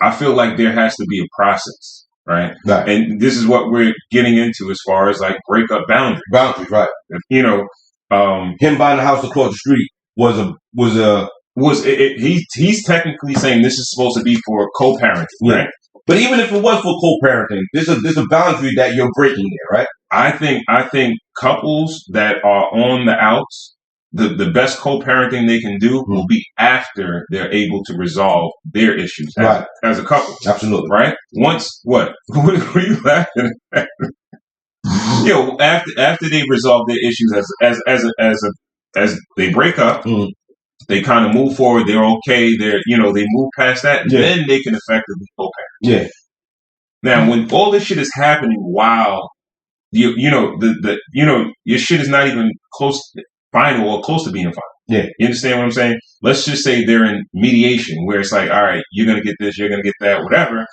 I feel like there has to be a process. Right? And this is what we're getting into as far as like break up boundaries. Boundaries, right? You know, him buying the house across the street he's technically saying this is supposed to be for co-parenting, right? But even if it was for co-parenting, there's a boundary that you're breaking there, right? I think couples that are on the outs the best co-parenting they can do will be after they're able to resolve their issues as a couple. Absolutely. Right? Once what? What are you laughing at? After they resolve their issues as they break up, they kind of move forward. They're okay. They move past that. And then they can effectively co-parent. Yeah. Now, when all this shit is happening while your shit is not even close final or close to being final. Yeah. You understand what I'm saying? Let's just say they're in mediation where it's like, all right, you're gonna get this, you're gonna get that, whatever.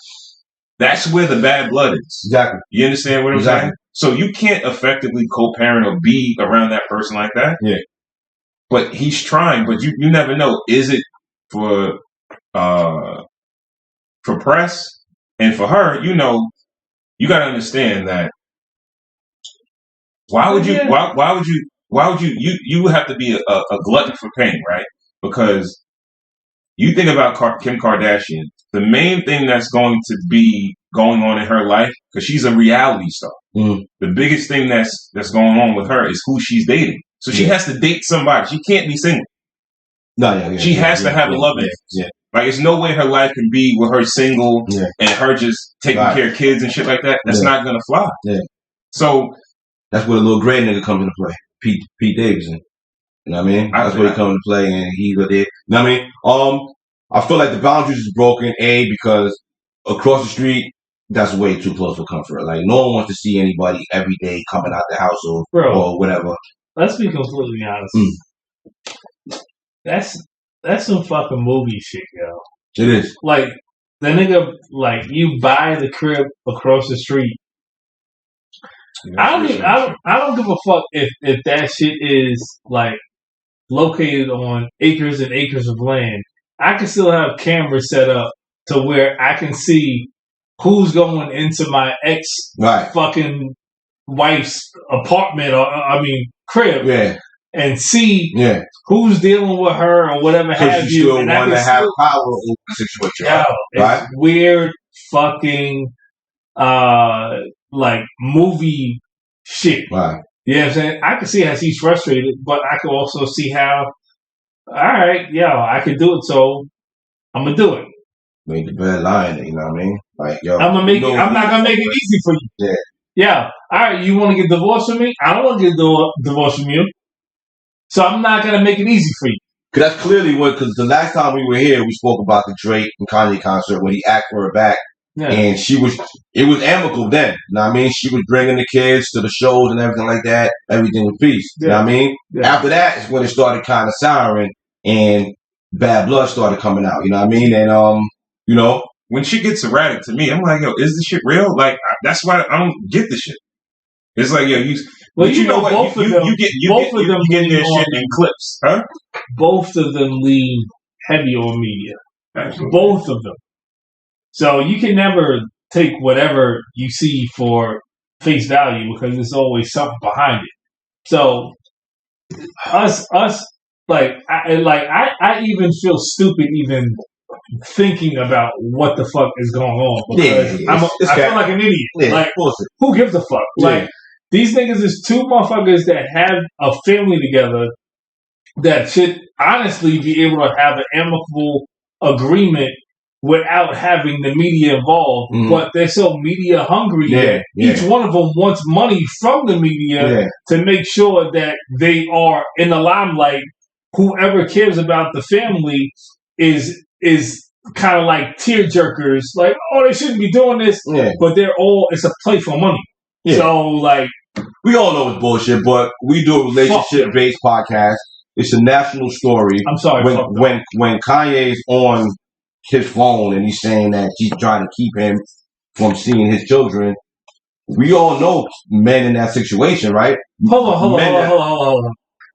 That's where the bad blood is. Exactly. You understand what I'm saying? So you can't effectively co-parent or be around that person like that. Yeah. But he's trying, but you never know. Is it for press? And for her, you gotta understand that why would you have to be a glutton for pain, right? Because you think about Kim Kardashian, the main thing that's going to be going on in her life, because she's a reality star. The biggest thing that's going on with her is who she's dating. So she has to date somebody. She can't be single. She has to have a love interest. Yeah. Like, there's no way her life can be with her single and her just taking care of kids and shit like that. That's not gonna fly. Yeah. So that's where the little gray nigga comes into play. Pete Davidson. You know what I mean? That's where he comes into play, and he was there. You know what I mean? I feel like the boundaries is broken, because across the street, that's way too close for comfort. Like, no one wants to see anybody every day coming out the house or whatever. Let's be completely honest. That's some fucking movie shit, yo. It is. Like, the nigga, like, you buy the crib across the street. I don't give a fuck if that shit is, like, located on acres and acres of land. I can still have cameras set up to where I can see who's going into my ex fucking wife's apartment crib. And see who's dealing with her or whatever have you. Still want to have power over the situation. It's weird fucking like movie shit. Right. You know what I'm saying? I can see how she's frustrated, but I can also see how, alright, I can do it, so I'm gonna do it. Make the bad lying, you know what I mean? Like, yo, I'm not gonna make it easy for you. Yeah. Alright, you wanna get divorced from me? I don't wanna get divorced from you. So I'm not gonna make it easy for you. Because that's clearly because the last time we were here, we spoke about the Drake and Kanye concert when he asked for her back. Yeah. And it was amicable then. You know what I mean? She was bringing the kids to the shows and everything like that. Everything was peace. You know what I mean? Yeah. After that is when it started kind of souring and bad blood started coming out. You know what I mean? And, when she gets erratic to me, I'm like, yo, is this shit real? Like, that's why I don't get this shit. It's like, yo, you know what? Both of them get their shit in clips, huh? Both of them lean heavy on media. Absolutely. Both of them. So you can never take whatever you see for face value because there's always something behind it. So us, I even feel stupid even thinking about what the fuck is going on because I feel like an idiot. Yeah, like, who gives a fuck? Yeah. Like, these niggas is two motherfuckers that have a family together that should honestly be able to have an amicable agreement without having the media involved. But they're so media hungry that each one of them wants money from the media to make sure that they are in the limelight. Whoever cares about the family is kind of like tearjerkers, like, oh, they shouldn't be doing this, but it's a play for money. Yeah. So, like, we all know it's bullshit, but we do a relationship-based podcast. It's a national story. I'm sorry. When Kanye's on his phone and he's saying that he's trying to keep him from seeing his children, we all know men in that situation, right? Hold on.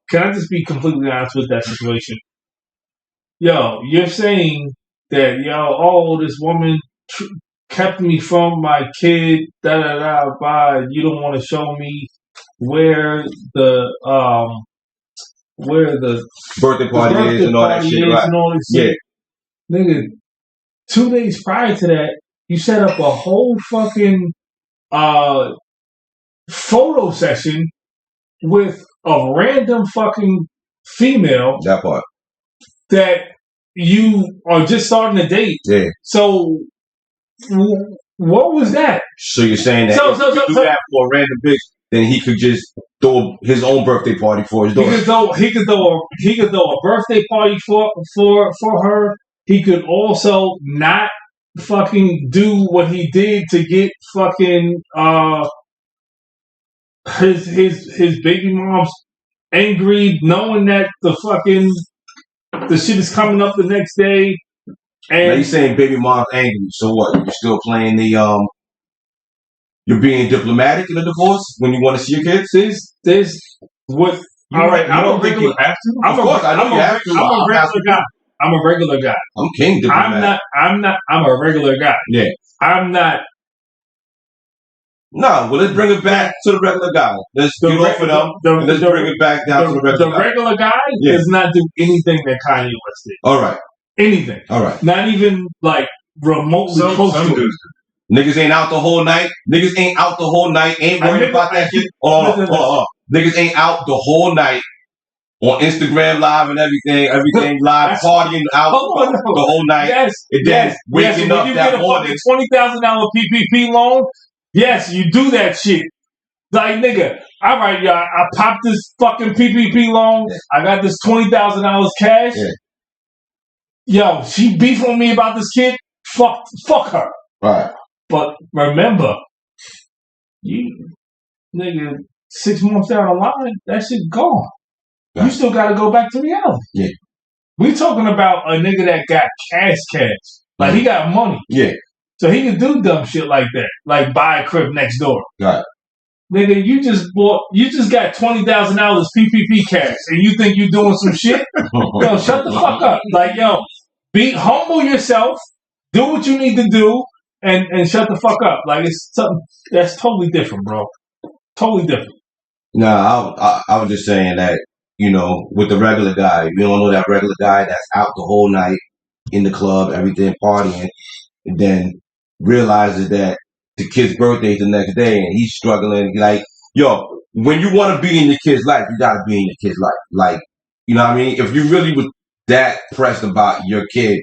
Can I just be completely honest with that situation? Yo, you're saying that, this woman kept me from my kid, you don't want to show me where the birthday party is and all that shit, right? And all this shit. Nigga, 2 days prior to that, you set up a whole fucking photo session with a random fucking female That part. that you are just starting to date. Yeah. So, what was that? So you're saying that So- if you do that for a random bitch, then he could just throw his own birthday party for his daughter. He could throw a birthday party for her. He could also not fucking do what he did to get fucking his baby mom's angry, knowing that the shit is coming up the next day. And Now you saying baby mom's angry, so what? You're still playing the you're being diplomatic in a divorce when you want to see your kids? there's what? All right, I don't think you have to. Of course, I know you have to. I'm a regular guy. I'm a regular guy. I'm king diplomatic. I'm a regular guy. Yeah. I'm not. No, well, let's bring it back to the regular guy. Let's get off of them, and let's bring it back down to the regular guy. The regular guy does not do anything that Kanye West did. All right. Anything. All right. Not even like remotely close to it. Niggas ain't out the whole night. Niggas ain't out the whole night. Ain't worried about that shit. Niggas ain't out the whole night on Instagram Live and everything live, partying out the whole night. Yes. And then waking up that morning. $20,000 PPP loan. Yes, you do that shit. Like, nigga, all right, y'all. I popped this fucking PPP loan. Yeah. I got this $20,000 cash. Yeah. Yo, she beef on me about this kid. Fuck her. Right. But remember, you nigga, 6 months down the line, that shit gone. Right. You still got to go back to reality. Yeah. We talking about a nigga that got cash. Like, he got money. Yeah. So he can do dumb shit like that. Like buy a crib next door. Right. Nigga, you just got $20,000 PPP cash and you think you doing some shit? Yo, shut the fuck up. Like, yo, be humble yourself, do what you need to do, and shut the fuck up. Like, it's something that's totally different, bro. Totally different. No, I was just saying that, you know, with the regular guy, you don't know that regular guy that's out the whole night in the club, everything, partying, and then realizes that the kid's birthday is the next day and he's struggling. Like, yo, when you want to be in your kid's life, you got to be in your kid's life. Like, you know what I mean? If you really was that pressed about your kid,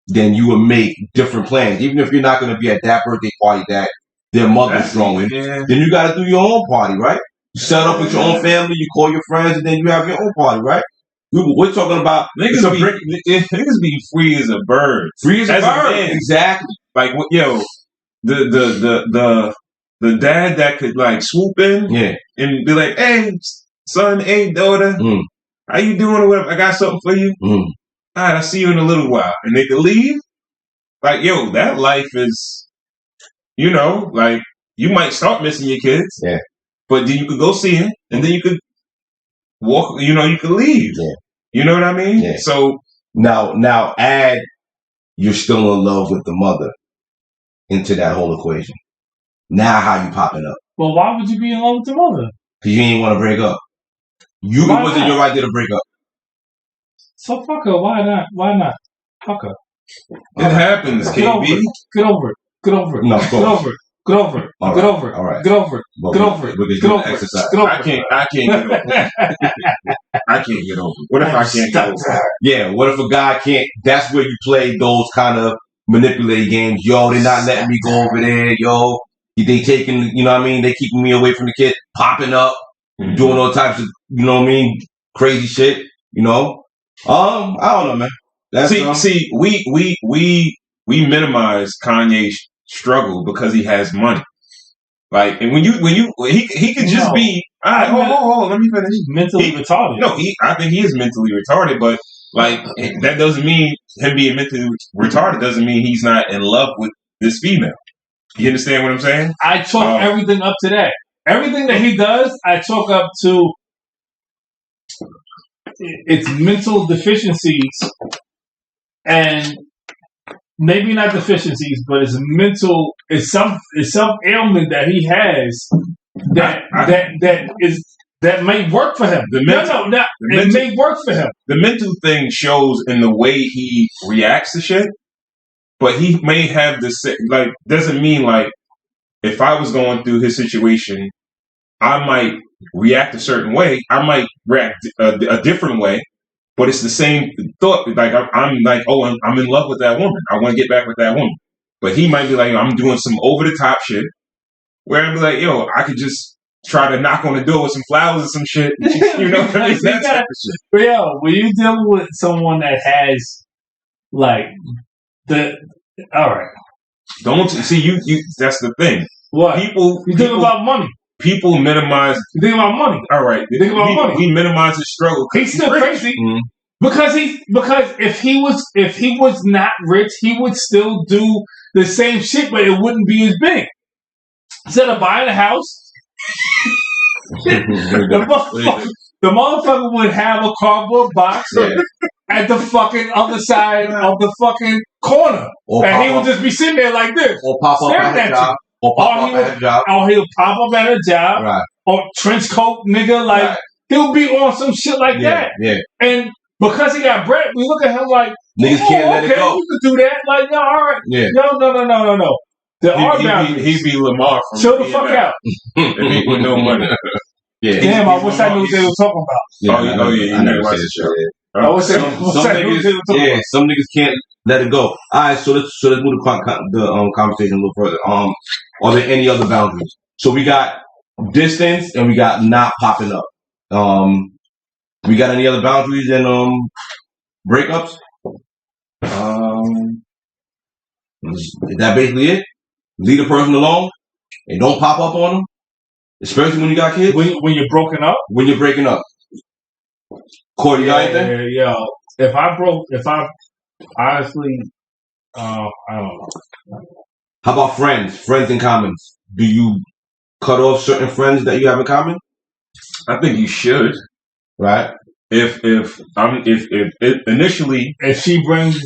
then you would make different plans. Even if you're not going to be at that birthday party that their mother's throwing, then you got to do your own party, right? You set up with your own family, you call your friends, and then you have your own party, right? We're talking about niggas be free as a bird. Free as a bird. Man. Exactly. Like, yo, the dad that could like swoop in and be like, hey, son, hey, daughter, how you doing or whatever? I got something for you. All right, I'll see you in a little while. And they could leave. Like, yo, that life is, you know, like, you might start missing your kids. Yeah. But then you could go see him, and then you could walk, you know, you could leave. Yeah. You know what I mean? Yeah. So now add you're still in love with the mother into that whole equation. Now how you popping up? Well, why would you be in love with the mother? Because you ain't want to break up. It wasn't your idea to break up. So fuck her. Why not? Why not? Fuck her. It happens, KB. Get over it. Get over it. No, get over it. Get over it. All get right. over it. All right. Get over it. Get over it. Get over it. Get over it. I can't get over it. I can't get over it. What if I can't get over it? Yeah, what if a guy can't? That's where you play those kind of manipulated games. Yo, they're not letting me go over there. Yo, they taking, you know what I mean? They keeping me away from the kid, popping up, doing all types of, you know what I mean, crazy shit, you know? I don't know, man. That's, see, we minimize Kanye's struggle because he has money. Like, and when he could just be, all right, hold on, let me finish. Mentally retarded. No, I think he is mentally retarded, but like that doesn't mean him being mentally retarded doesn't mean he's not in love with this female. You understand what I'm saying? I chalk everything up to that. Everything that he does, I chalk up to its mental deficiencies, and maybe not deficiencies, but it's mental. It's some ailment that he has that may work for him. It may work for him. The mental thing shows in the way he reacts to shit, but he may have the like. Doesn't mean like if I was going through his situation, I might react a certain way. I might react a different way, but it's the same thought. Like I'm like, oh, I'm in love with that woman. I want to get back with that woman. But he might be like, I'm doing some over the top shit. Where I'd be like, yo, I could just try to knock on the door with some flowers or some shit. You know what I mean? That type of shit. But yo, when you dealing with someone that has like all right. Don't see you. That's the thing. What people? You think about money? People minimize. You think about money? All right. You think about money? We minimize his struggle. He's still crazy because if he was not rich, he would still do the same shit, but it wouldn't be as big. Instead of buying a house, the motherfucker would have a cardboard box at the fucking other side of the fucking corner, and he would just be sitting there like this, or pop up at a job. Or he'll pop up at a job, right. Or trench coat nigga, like right. He'll be on some shit like that. Yeah. And because he got bread, we look at him like niggas can't let it go. You can do that, like no, all right, no. He'd be Lamar from chill the fuck out. With no money. Yeah. Damn, I wish I knew what they were talking about. You never watched the show. I wish I knew what they were talking about. Some niggas can't let it go. All right, so let's move the conversation a little further. Are there any other boundaries? So we got distance and we got not popping up. We got any other boundaries and breakups? Is that basically it? Leave the person alone and don't pop up on them, especially when you got kids. When you're broken up. When you're breaking up. Corey, you got anything? Yeah. If I honestly, I don't know. How about friends? Friends in common. Do you cut off certain friends that you have in common? I think you should. Right. If initially, if she brings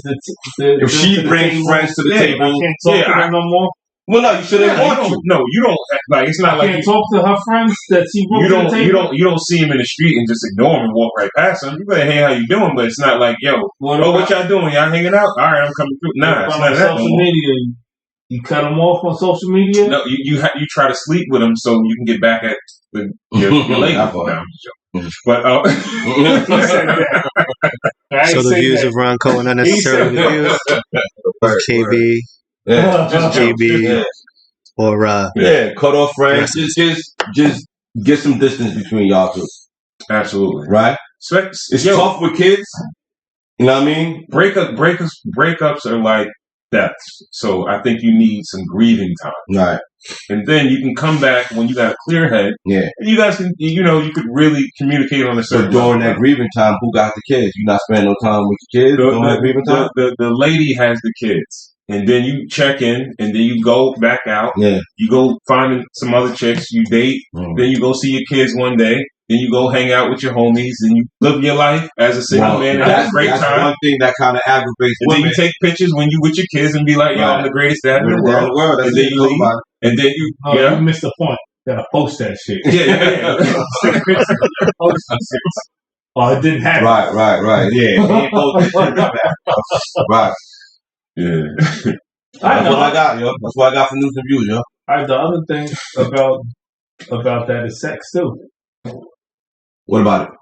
if she brings friends to the table, I can't talk to them no more. Well, no, you shouldn't want to. No, you don't. Like it's not I like can't talk to her friends that she brought to the table. You don't see him in the street and just ignore him and walk right past him. You be like, hey, how you doing? But it's not like, yo, what y'all doing? Y'all hanging out? All right, I'm coming through. Nah, it's not that. Social media, you cut them off on social media. No, you try to sleep with them so you can get back at your lady. But so the views of Ron Cohen are not necessarily the views of KB. Just KB or cut off friends. Just get some distance between y'all two. Absolutely. Right? It's tough with kids. You know what I mean? Breakups are like deaths. So I think you need some grieving time. Right. And then you can come back when you got a clear head. Yeah. And you guys can, you could really communicate on a certain level. But during that grieving time, who got the kids? You not spending no time with your kids during that grieving time? The lady has the kids. And then you check in, and then you go back out. Yeah. You go find some other chicks, you date. Then you go see your kids one day. Then you go hang out with your homies, and you live your life as a single man. That's a great time. That's one thing that kind of aggravates women. Then you take pictures when you with your kids and be like, yo, I'm the greatest dad in the world. And then you leave. And then you... you missed the point. You gotta post that shit. Yeah. Oh, it didn't happen. Right. Yeah. Right. Yeah. That's what I got, yo. That's what I got for news and views, yo. All right, the other thing about that is sex too. What about it?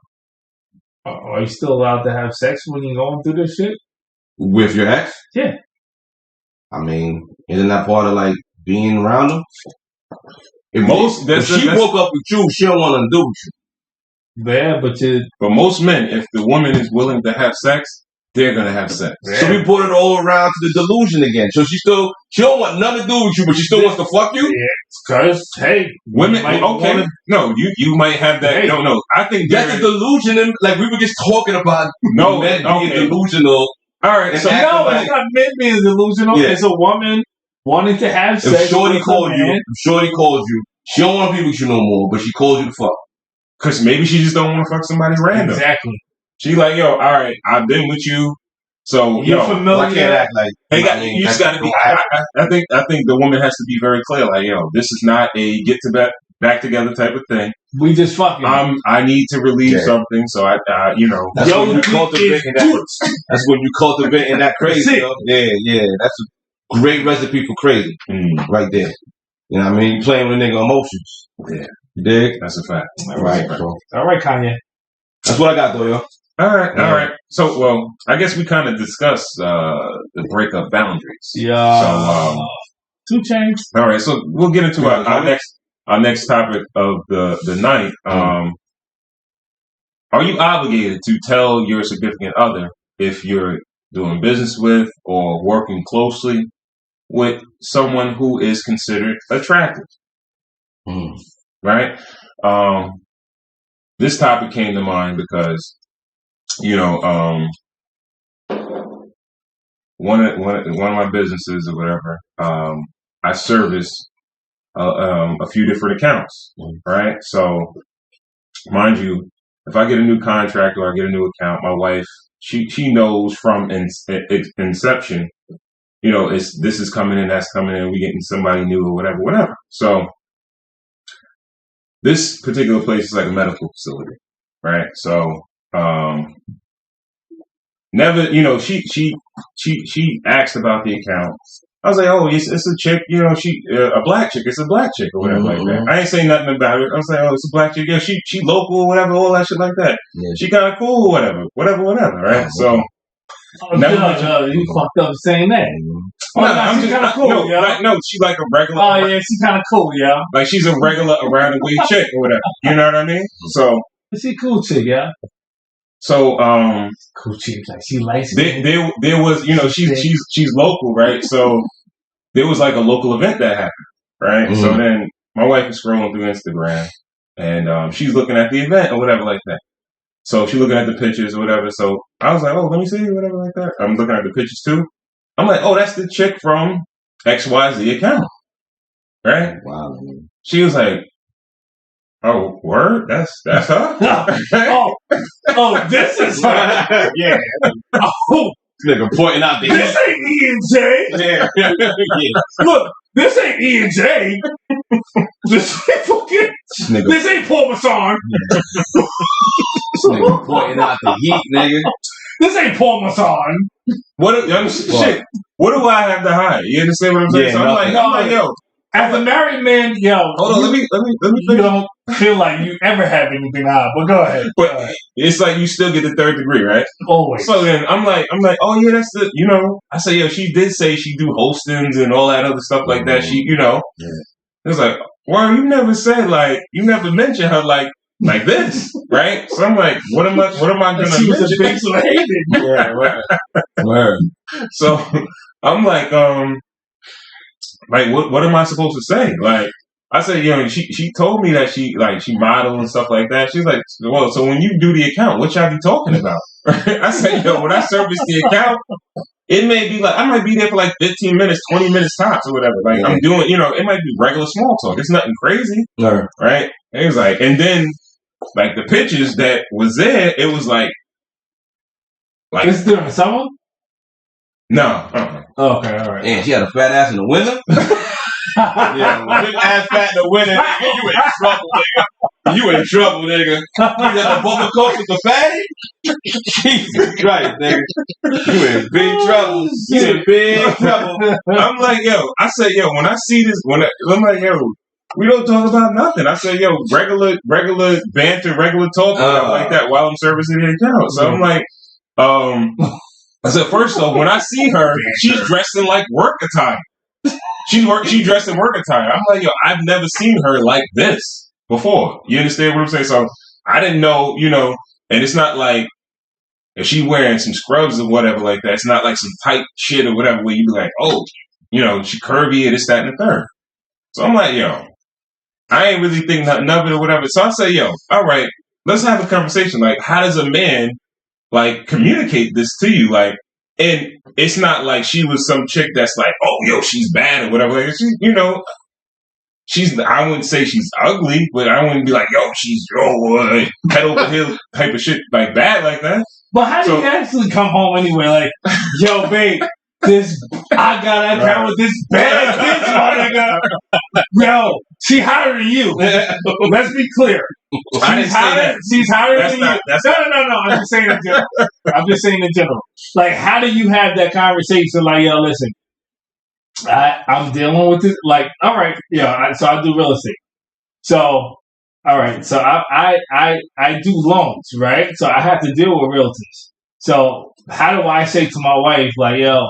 Are you still allowed to have sex when you're going through this shit? With your ex? Yeah. I mean, isn't that part of like being around them? If she broke up with you, she don't want to do with you. Yeah, but most men, if the woman is willing to have sex, they're gonna have sex. Yeah. So we put it all around to the delusion again. So she don't want nothing to do with you, but she still wants to fuck you. Yeah, because women. Okay, no, you might have that. No, I think that's a delusion. And like we were just talking about, men being delusional. All right, so it's not men being delusional. Yeah. It's a woman wanting to have sex. If Shorty calls you, she don't want to be with you no more, but she calls you to fuck. Because maybe she just don't want to fuck somebody random. Exactly. She like, yo, all right, I've been with you, so you're familiar. I can't act like you just got to be. I think the woman has to be very clear, like, yo, this is not a get to back together type of thing. We just fucking. I need to relieve something, so I. That's when you cultivating that. That's when you cultivating that crazy. Yeah. That's a great recipe for crazy, right there. You know what I mean? You playing with nigga emotions. Yeah. You dig? That's a fact. Right. That's a fact. All right, Kanye. That's what I got, though, yo. All right. So, well, I guess we kind of discussed the breakup boundaries. Yeah. So, 2 Chainz. all right. So we'll get into our next topic of the night. Are you obligated to tell your significant other if you're doing business with or working closely with someone who is considered attractive? Right? This topic came to mind because, one of my businesses or whatever, I service a few different accounts, right? So, mind you, if I get a new contract or I get a new account, my wife, she knows from inception, this is coming in, that's coming in, we getting somebody new or whatever. So, this particular place is like a medical facility, right? So, never, she asked about the account. I was like, oh, it's a chick, a black chick. It's a black chick or whatever like that. I ain't saying nothing about it. I was like, oh, it's a black chick. Yeah, she local or whatever, all that shit like that. Yeah. She kind of cool or whatever, right? So, you fucked up saying that. I'm she's kind of cool, no, she's like a regular. Oh, yeah, she's kind of cool, yeah. Like, she's a regular around the way chick or whatever. You know what I mean? So, she cool chick, yeah. So, cool chick, like she likes it. There was, she's local, right? So there was like a local event that happened, right? Mm-hmm. So then my wife is scrolling through Instagram and she's looking at the event or whatever like that. So she's looking at the pictures or whatever. So I was like, oh, let me see, whatever like that. I'm looking at the pictures too. I'm like, oh, that's the chick from XYZ account, right? Wow. She was like, oh, word? That's her? oh, this is her. Yeah. Oh, nigga pointing out the this ain't E and J. Yeah. Look, this ain't E and J. This ain't Paul Masson. This nigga pointing out the heat, nigga. This ain't Paul Masson. What do I have to hide? You understand what I'm saying? Yeah, so I'm like, yo. As a married man, hold on, let me you don't feel like you ever have anything to hide, but go ahead. But it's like you still get the 3rd degree, right? Always. So then I'm like, oh yeah, that's the, I say, yo, she did say she do hostings and all that other stuff like that. She, it's like, well, you never said you never mentioned her like this, right? So I'm like, what am I gonna mention? She was a big Hayden. Yeah, right. So I'm like, what am I supposed to say? Like, I said, she told me that she modeled and stuff like that. She's like, well, so when you do the account, what y'all be talking about? I said, when I service the account, it may be like, I might be there for like 15 minutes, 20 minutes tops or whatever. Like, I'm doing, it might be regular small talk. It's nothing crazy. No. Right? And it was like, and then, like, the pictures that was there, it was like. This is during summer? No. Oh, okay, all right. And she had a fat ass in the winter? Yeah, big ass fat in the winter. You in trouble, nigga. You in trouble, nigga. You got the bubble coat with the fatty? Jesus Christ, nigga. You in big trouble. You in big trouble. I'm like, I said, when I see this, I'm like, we don't talk about nothing. I said, regular banter, regular talk, stuff like that while I'm servicing the account. So I'm like, I said, first off, when I see her, she's dressed in like work attire. She dressed in work attire. I'm like, I've never seen her like this before. You understand what I'm saying? So I didn't know, and it's not like if she wearing some scrubs or whatever like that. It's not like some tight shit or whatever where you be like, oh, she curvy and this, that, and the third. So I'm like, I ain't really think nothing of it or whatever. So I say, all right, let's have a conversation. Like, how does a man communicate this to you? Like, and it's not like she was some chick that's like, oh, she's bad or whatever. Like, she's, I wouldn't say she's ugly, but I wouldn't be like, she's, head over heel type of shit, like bad like that. But how do you actually come home anyway? Like, babe, I got that guy with this bad bitch, my nigga. She higher than you. Let's be clear. She's higher than you. No. I'm just saying in general. Like, how do you have that conversation? Like, listen, I'm dealing with this. Like, all right, so I do real estate. So All right, so I do loans, right? So I have to deal with realtors. So how do I say to my wife, like, yo,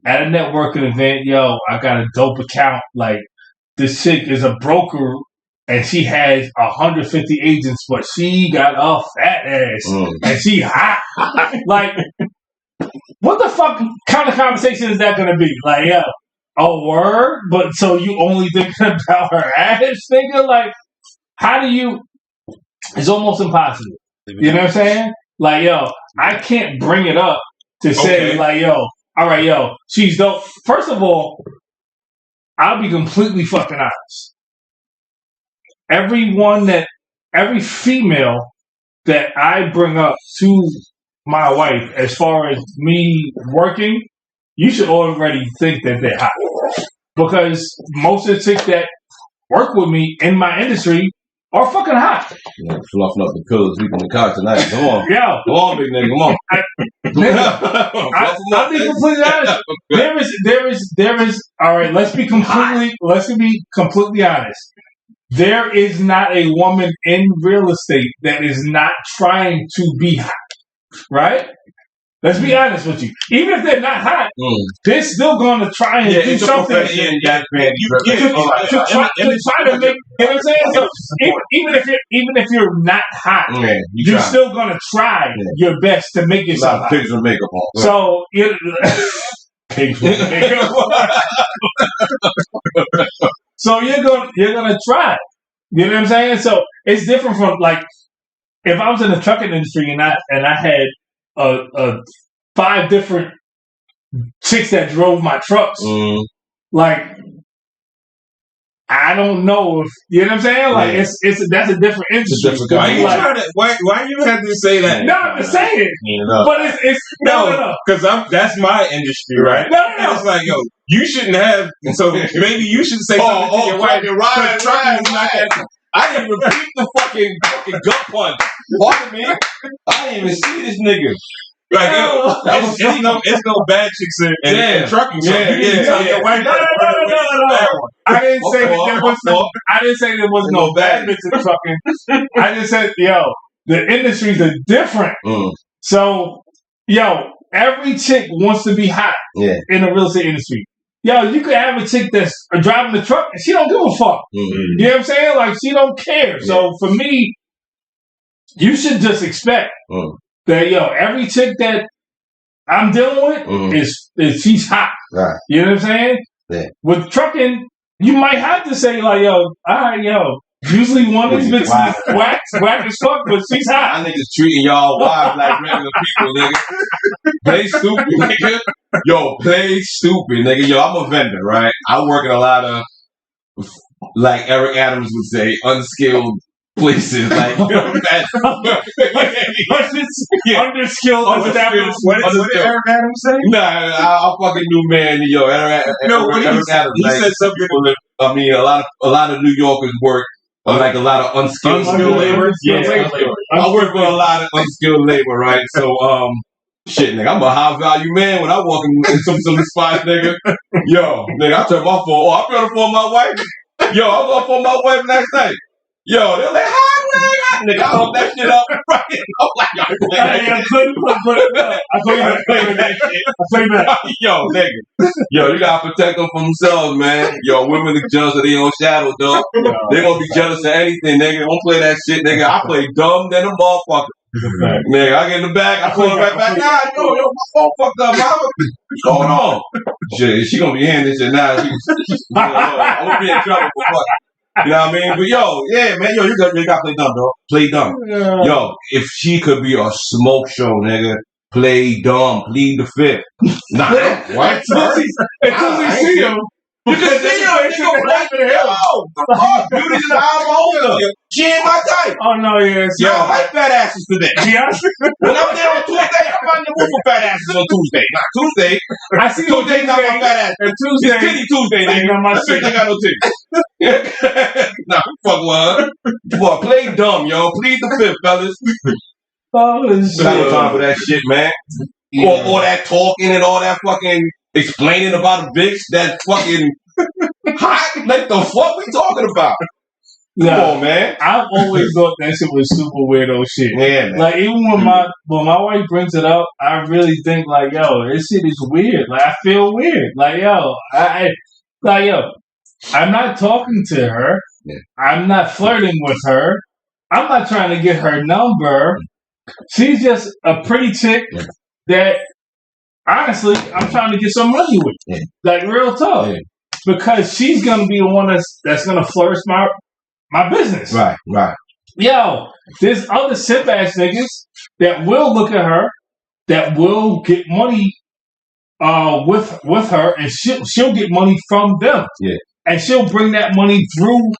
at a networking event, yo, I got a dope account. Like, this chick is a broker and she has 150 agents, but she got a fat ass and she hot. Like, what the fuck kind of conversation is that gonna be? Like, yo, a word, but so you only thinking about her ass, nigga? Like, how do you? It's almost impossible. You know what I'm saying? Like, yo, I can't bring it up to say, like, yo, all right, yo, she's dope. First of all, I'll be completely fucking honest. Every female that I bring up to my wife, as far as me working, you should already think that they're hot. Because most of the chicks that work with me in my industry are fucking hot. Yeah, fluffing up the pillows, sleeping in the couch tonight. Come on. Yo. Come on, big nigga. Come on. I'll be completely honest. There is, all right, let's be completely honest. There is not a woman in real estate that is not trying to be hot. Right? Let's be honest with you. Even if they're not hot, they're still going to try and do something. To try to make, you know what I'm saying? So even if you're not hot, you're still going to try your best to make yourself hot. Pigs with makeup on. So, pigs with makeup on. So you're gonna try. You know what I'm saying? So it's different from, like, if I was in the trucking industry and I had 5 different chicks that drove my trucks, like, I don't know if, you know what I'm saying? Like, that's a different industry. Why you have to say that? No, I'm just saying. But it's no. Because that's my industry, right? No. And it's like, yo, you shouldn't have. So maybe you should say something to your wife. Right. I didn't even repeat the fucking gut punch. Pardon me. I didn't even see this nigga. Like, it's no bad chicks in trucking. So you need to tell your wife. No. I didn't say there was no bad bitch in trucking. I just said, yo, the industries are different. So, yo, every chick wants to be hot in the real estate industry. Yo, you could have a chick that's driving the truck and she don't give a fuck. You know what I'm saying? Like, she don't care. So for me, you should just expect that, yo, every chick that I'm dealing with is she's hot. Right. You know what I'm saying? Yeah. With trucking, you might have to say, like, yo, all right, yo, usually one of these bitches is whack as fuck, but she's hot. I niggas treating y'all wives like regular people, nigga. Play stupid, nigga. Yo, play stupid, nigga. Yo, I'm a vendor, right? I work in a lot of, like Eric Adams would say, unskilled places. Like, you know, underskilled establishments. What did Eric Adams say? Nah, I fucking knew, man. Yo, Eric Adams. He said something. I mean, a lot of New Yorkers work like a lot of unskilled labor. I work with a lot of unskilled labor, right? So, shit, nigga, I'm a high value man when I walk in some spots, nigga. Yo, nigga, I turn my phone. Oh, I'm trying to phone my wife. Yo, I was on phone my wife last night. Yo, they're like, hi, nigga, I hook that shit up. Right? I'm like, yo, yo, nigga. Yo, you gotta protect them from themselves, man. Yo, women are jealous of their own shadow, dog. They're gonna be jealous of anything, nigga. Don't play that shit, nigga. I play dumb than a motherfucker. Nigga, I get in the back, I pull it right back. Nah, yo, my phone fucked up, mama. What's going on? Shit, she gonna be hearing this shit now. I'm gonna be in trouble for fuck. You know what I mean? But yo, yeah, man, yo, you gotta play dumb, dog. Play dumb. Yeah. Yo, if she could be a smoke show, nigga, play dumb, plead the fifth. Nah, what? Until they see him. You can see him, nigga, black in the hell. Yo, beauty's in the eye of older. She ain't my type. Oh, no, yes. Yo, I like fat asses today. Yeah. When I'm there on Tuesday, I'm on the move for fat asses on Tuesday. Not Tuesday. I see Tuesday, not my fat ass. And Tuesday. It's Titty Tuesday, nigga. My shit ain't got no titty. Nah, fuck one. Boy, play dumb, yo. Plead the fifth, fellas. Oh, shit. Got no time for that shit, man. Yeah. Or that talking and all that fucking explaining about a bitch that fucking hot. Like, the fuck we talking about? Come on, man. I've always thought that shit was super weirdo shit. Yeah, man. Like even when my wife brings it up, I really think like, yo, this shit is weird. Like I feel weird. Like yo, I'm not talking to her. Yeah. I'm not flirting with her. I'm not trying to get her number. She's just a pretty chick that, honestly, I'm trying to get some money with. Yeah. Like real talk. Yeah. Because she's gonna be the one that's gonna flourish my business. Right. Yo, there's other simp ass niggas that will look at her, that will get money with her, and she'll get money from them. Yeah. And she'll bring that money through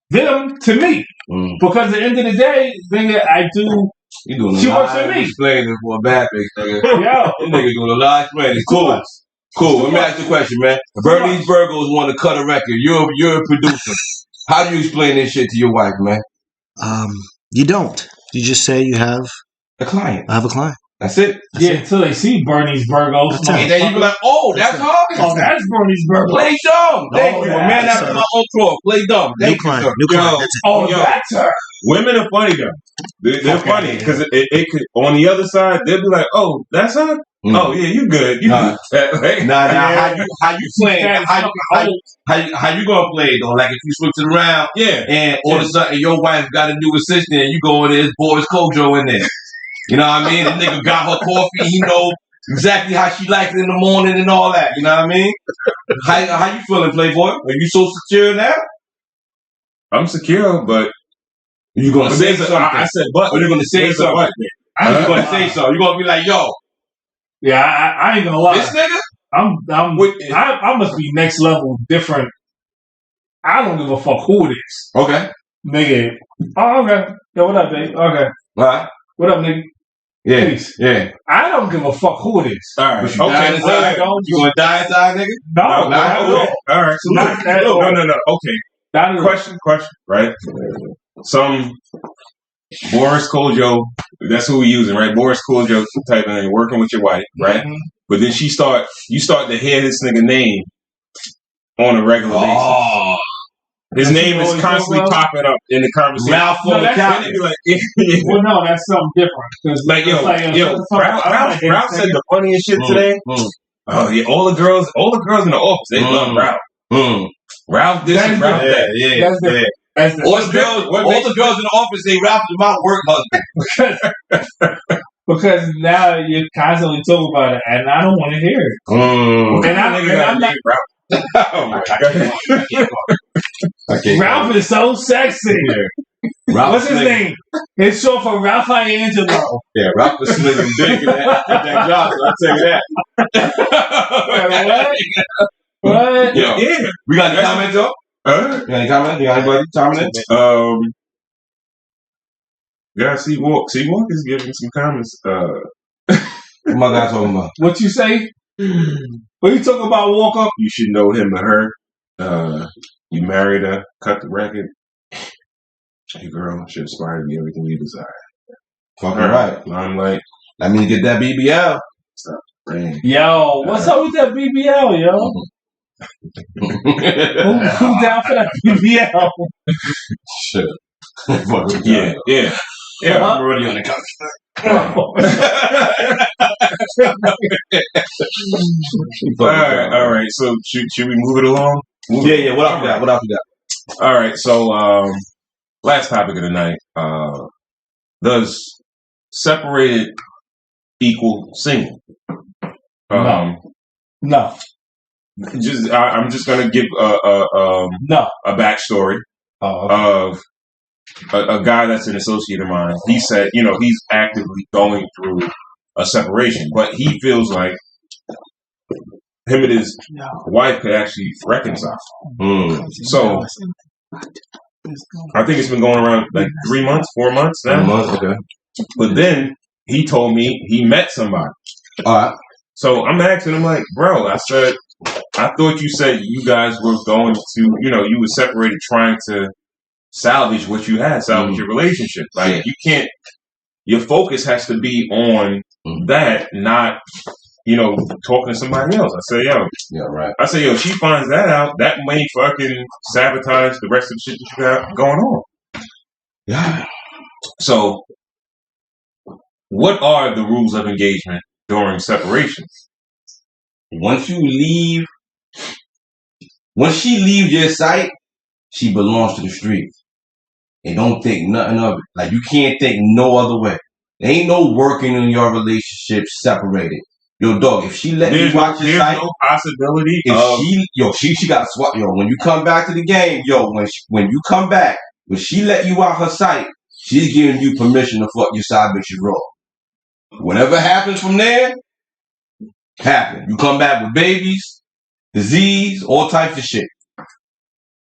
them to me. Because at the end of the day, nigga, I do. You doing She a works lot for me. explaining for a bad bitch, nigga. Yo, This nigga doing a lot of explaining. Cool. Let me ask you a question, man. Bernie's Burgos want to cut a record. You're a producer. How do you explain this shit to your wife, man? You don't. You just say you have A client. I have a client. That's it. until they see Bernie's Burgos. And then you be like, oh, that's her. Oh, that's Bernie's Burgos. Play dumb. Thank you. yeah, Man, that's my own floor. Play dumb. New Thank you, client. sir. New client. That's it. Oh, Yo. that's her. Women are funny though. They're Okay. funny because it could on the other side they'll be like, "Oh, that's her. Oh yeah, you good. You Nah. good." Like, Nah, how you playing? How you gonna play it though? Like if you switch it around yeah. and all of a sudden your wife got a new assistant and you go in there, it's Boris Kojo in there. You know what I mean? The nigga got her coffee, he know exactly how she likes it in the morning and all that. You know what I mean? How you feeling, Playboy? Are you so secure now? I'm secure, but You gonna but say there's a- something? I said, but Or you gonna say there's a something? but. You gonna say something? You gonna be like, yo, Yeah, I ain't gonna lie. this nigga? I must be next level different. I don't give a fuck who it is. Okay. Nigga. Oh, okay. Yo, what up, babe? Okay. All right. What up, nigga? Yeah. Peace. Yeah. I don't give a fuck who it is. All right. But you dying Okay. inside? You gonna die inside, nigga? No, not at all. All right. Not at all. No. Okay. Not at all. Question. Right. Some Boris Kojo. That's who we're using, right? Boris Kojo type of thing. Working with your wife, right? Mhm. But then you start to hear this nigga name on a regular basis. Oh. His That's name what you is always constantly talk about? popping up in the conversation. Ralph No, on the that's- couch. Then they be like, yeah. Well, no, that's something different. 'Cause Like, yo, it's like, Ralph said the funniest shit today. Oh yeah, all the girls in the office, they love Ralph. Ralph this and Ralph that. Yeah. That's different. That's the, All the girls in the office, they Ralph is my work husband. because now you're constantly talking about it, and I don't want to hear it. And I'm not. Oh my god. Okay. Ralph is so sexy. Ralph What's his Slim. name? It's short for Ralph Iangelo. Yeah, Ralph was slim and big in that job. I'll tell you that. What? Yo, Yeah. we got any comments, though? You got any comments? You got anybody commenting? Yeah, Seawalk is giving some comments. What my guy talking about? What you say? What you talking about, Walker? You should know him or her. You married her, cut the record. Hey girl, should aspire to be everything you desire. Fucking right. Limelight. I mean, get that BBL. Stop praying. Yo, what's up with that BBL, yo? Who down for that BBL? Shit. Fucking Yeah. Yeah, I'm already on the couch. All right. So should we move it along? Yeah. What else we got? All right. So last topic of the night. Does separated equal single? No. I'm just gonna give No. a backstory Oh, okay. of a guy that's an associate of mine. He said, he's actively going through a separation, but he feels like him and his wife could actually reconcile. So I think it's been going around like 3 months, 4 months now. Okay. But then he told me he met somebody. All right. So I'm asking him like, bro, I said, I thought you said you guys were going to, you were separated trying to salvage what you had, salvage your relationship. Like you can't, your focus has to be on that, not talking to somebody else. I say, yo. Yeah, right. I say, yo, she finds that out, that may fucking sabotage the rest of the shit that you got going on. Yeah. So, what are the rules of engagement during separation? Once she leaves your sight, she belongs to the streets. And don't think nothing of it. Like, you can't think no other way. There ain't no working in your relationship separated. Yo, dog, if she let you watch your sight, no possibility she got swap. Yo, when you come back to the game, when you come back, when she let you out her sight, she's giving you permission to fuck your side bitches raw. Whatever happens from there, happen. You come back with babies, disease, all types of shit.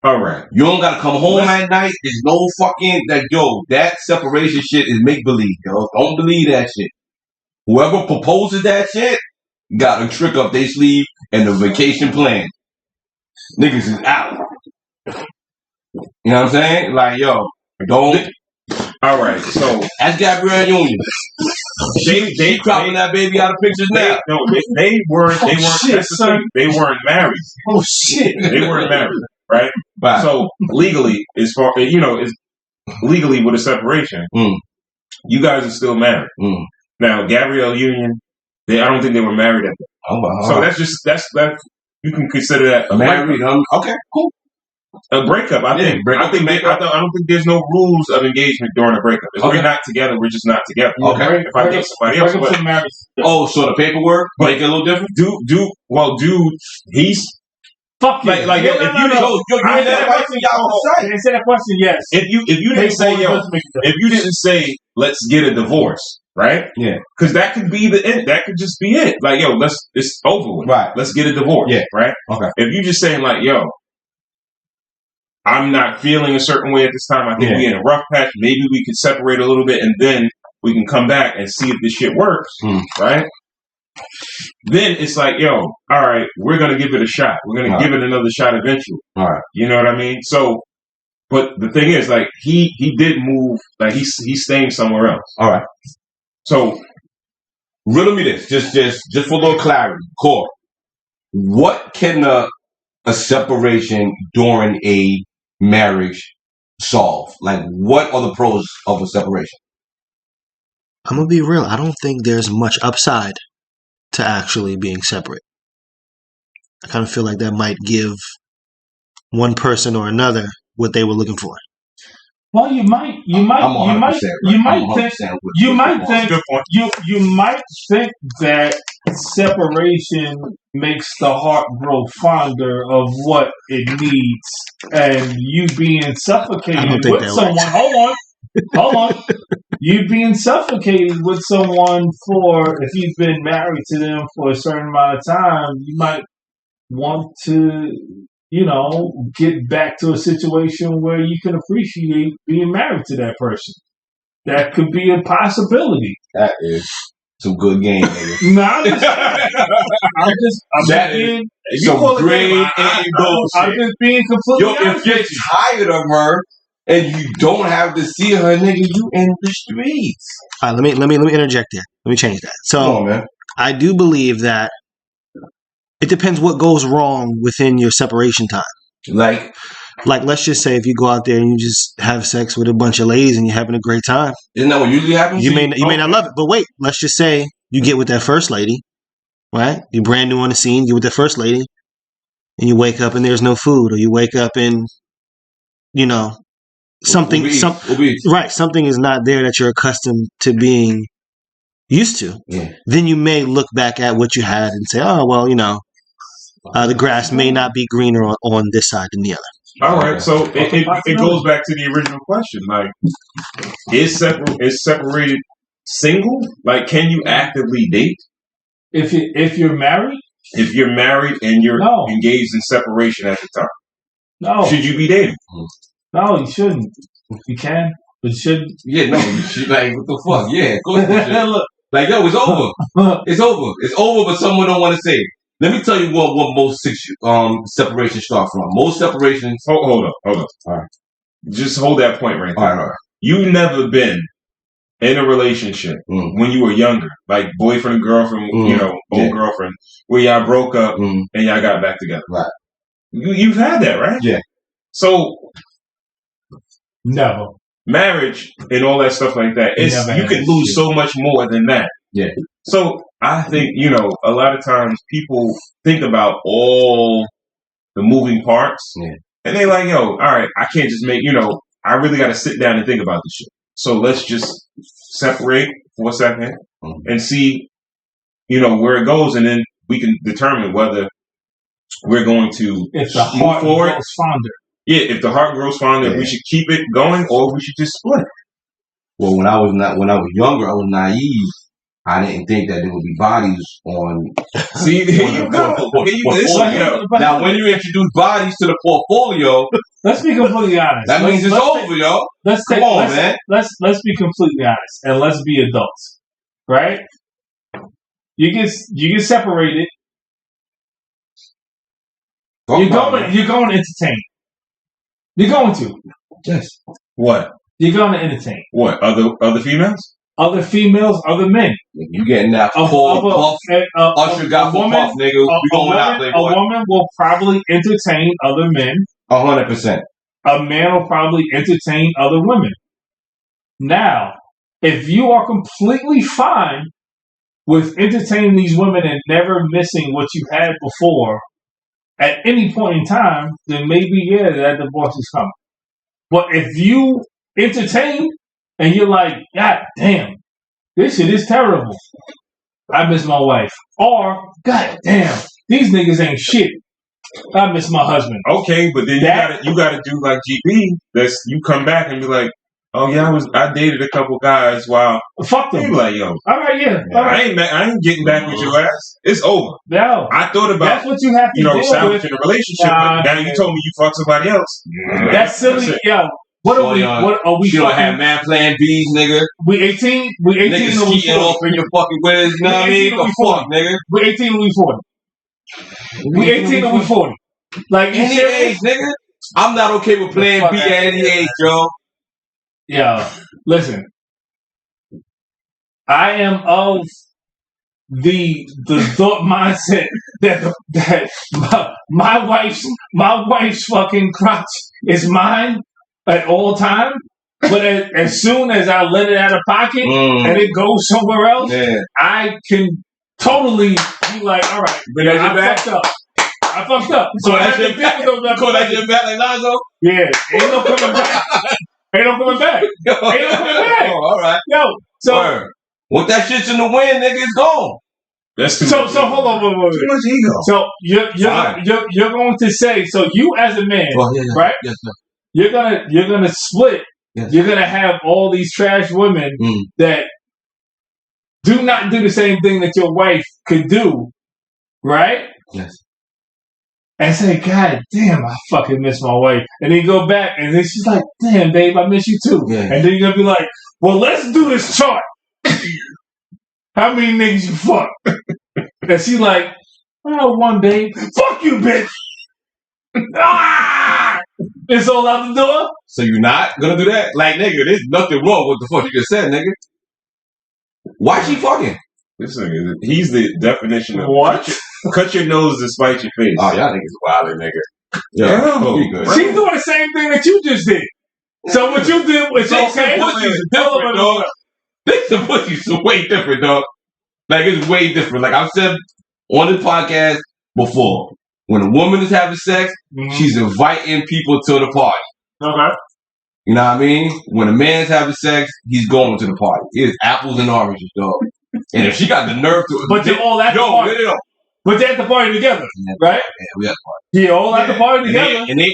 All right. You don't gotta come home at night. There's no fucking that separation shit is make believe, yo. Don't believe that shit. Whoever proposes that shit got a trick up their sleeve and a vacation plan. Niggas is out. You know what I'm saying? Like, yo, don't. All right, so that's Gabrielle Union. They dropping that baby out of pictures now. They weren't. Shit, they weren't married. Oh shit, they weren't married, right? So legally, legally with a separation, you guys are still married. Now, Gabrielle Union, I don't think they were married at that. So that's you can consider that a married. Okay, cool. A breakup, I think. I don't think there's no rules of engagement during a breakup. If we're not together, we're just not together. Okay. If I think somebody else, so the paperwork make it a little different. He's fuck you. Like if you didn't answer that question, yes. If you didn't say if you didn't say let's get a divorce, right? Yeah. Because that could be the end. That could just be it. Like it's over with. Right. Let's get a divorce. Yeah. Right. Okay. If you just saying like I'm not feeling a certain way at this time. I think we're in a rough patch. Maybe we can separate a little bit and then we can come back and see if this shit works. Right? Then it's like, all right, we're going to give it a shot. We're going to give it another shot eventually. All right. You know what I mean? So, but the thing is, like, he did move. Like, he's staying somewhere else. All right. So, riddle me this. Just for a little clarity. Core. What can a separation during a marriage solve? Like, what are the pros of a separation? I'm gonna be real. I don't think there's much upside to actually being separate. I kind of feel like that might give one person or another what they were looking for. Well, you might think that separation makes the heart grow fonder of what it needs, and you being suffocated with someone. Hold on. You being suffocated with someone if you've been married to them for a certain amount of time, you might want to, get back to a situation where you can appreciate being married to that person. That could be a possibility. That is some good game, nigga. No, I'm just being completely honest. If you're tired of her and you don't have to see her, nigga, you in the streets. All right, let me interject there. Let me change that. So, come on, man. I do believe that it depends what goes wrong within your separation time. Like, let's just say if you go out there and you just have sex with a bunch of ladies and you're having a great time. Isn't that what usually happens? You may not love it, but wait. Let's just say you get with that first lady, right? You're brand new on the scene. You with that first lady, and you wake up and there's no food, or you wake up and something is not there that you're accustomed to being used to. Yeah. Then you may look back at what you had and say, oh well, the grass may not be greener on this side than the other. All right, so it goes back to the original question. Like, is separated single? Like, can you actively date? If you're married? If you're married and you're engaged in separation at the time. No. Should you be dating? No, you shouldn't. You can, but you shouldn't. Yeah, no, you should. Like, what the fuck? Yeah, of course you should. Look. Like, yo, it's over. It's over. It's over, but someone don't want to say it. Let me tell you what most separations start from. Most separations. Hold up. All right. Just hold that point right there. All right. You've never been in a relationship when you were younger, like boyfriend and girlfriend, old girlfriend, where y'all broke up and y'all got back together. Right. You've had that, right? Yeah. So never. Marriage and all that stuff like that, you can lose so much more than that. Yeah. So I think, a lot of times people think about all the moving parts and they're like, yo, all right, I can't just make, I really got to sit down and think about this shit. So let's just separate for a second and see, where it goes. And then we can determine whether we're going to if the heart grows fonder. Yeah, if the heart grows fonder, we should keep it going or we should just split. Well, when I was younger, I was naive. I didn't think that there would be bodies on. See, there you go. Now, when you introduce bodies to the portfolio, let's be completely honest. That means it's over, yo. Man. Let's be completely honest and let's be adults, right? You get separated. You're going to entertain. You're going to. Yes. What? You're going to entertain. What? Other females? Other females, other men. You getting that full puff? Usher got full puff, nigga. We going out there. A woman will probably entertain other men. 100%. A man will probably entertain other women. Now, if you are completely fine with entertaining these women and never missing what you had before, at any point in time, then maybe, that divorce is coming. But if you entertain and you're like, God damn, this shit is terrible. I miss my wife. Or, God damn, these niggas ain't shit. I miss my husband. Okay, but then you gotta do like GB. You come back and be like, oh yeah, I dated a couple guys while fuck them. You like, yo, all right, all right. I ain't getting back with your ass. It's over. No, I thought about that's what you have to salvaging a relationship. But now you told me you fucked somebody else. That's silly, yo. What are we? You don't have man playing B's, nigga. We 18. We 18. Niggas skeeting off in your fucking wiz. You know what I mean? The fuck, nigga. We 18 and we 40. We 18 and we 40. Like any age, nigga. I'm not okay with playing B at any age, yo. Yeah, listen. I am of the thought mindset that my wife's fucking crotch is mine at all time. But as soon as I let it out of pocket and it goes somewhere else, I can totally be like, all right, I fucked up. So that shit back. Call that shit back like Lonzo? Yeah, ain't no coming back. Ain't no coming back. Oh, all right. Yo, so once that shit's in the wind, nigga, it's gone. That's too much. So hold on. Too much ego. So you're going to say, so you as a man, right? Yes, sir. You're gonna split. Yes. You're gonna have all these trash women that do not do the same thing that your wife could do, right? Yes. And say, God damn, I fucking miss my wife. And then you go back, and then she's like, damn, babe, I miss you too. Yeah. And then you're going to be like, well, let's do this chart. How many niggas you fuck? And she's like, oh, one, babe. Fuck you, bitch. It's all out the door. So you're not going to do that? Like, nigga, there's nothing wrong with the fuck you just said, nigga. Why she fucking? This nigga, he's the definition of what? Cut your nose to spite your face. Oh, y'all niggas wildin', nigga. Yeah, she's doing the same thing that you just did. So what you did was okay. Pussy's different, dog. The pussy's way different, dog. Like, it's way different. Like I've said on this podcast before, when a woman is having sex, she's inviting people to the party. Okay. You know what I mean? When a man's having sex, he's going to the party. It's apples and oranges, dog. And if she got the nerve to... But they're all at the party. But they're at the party together, right? Yeah, we at the party. Yeah, all at the party together. And 8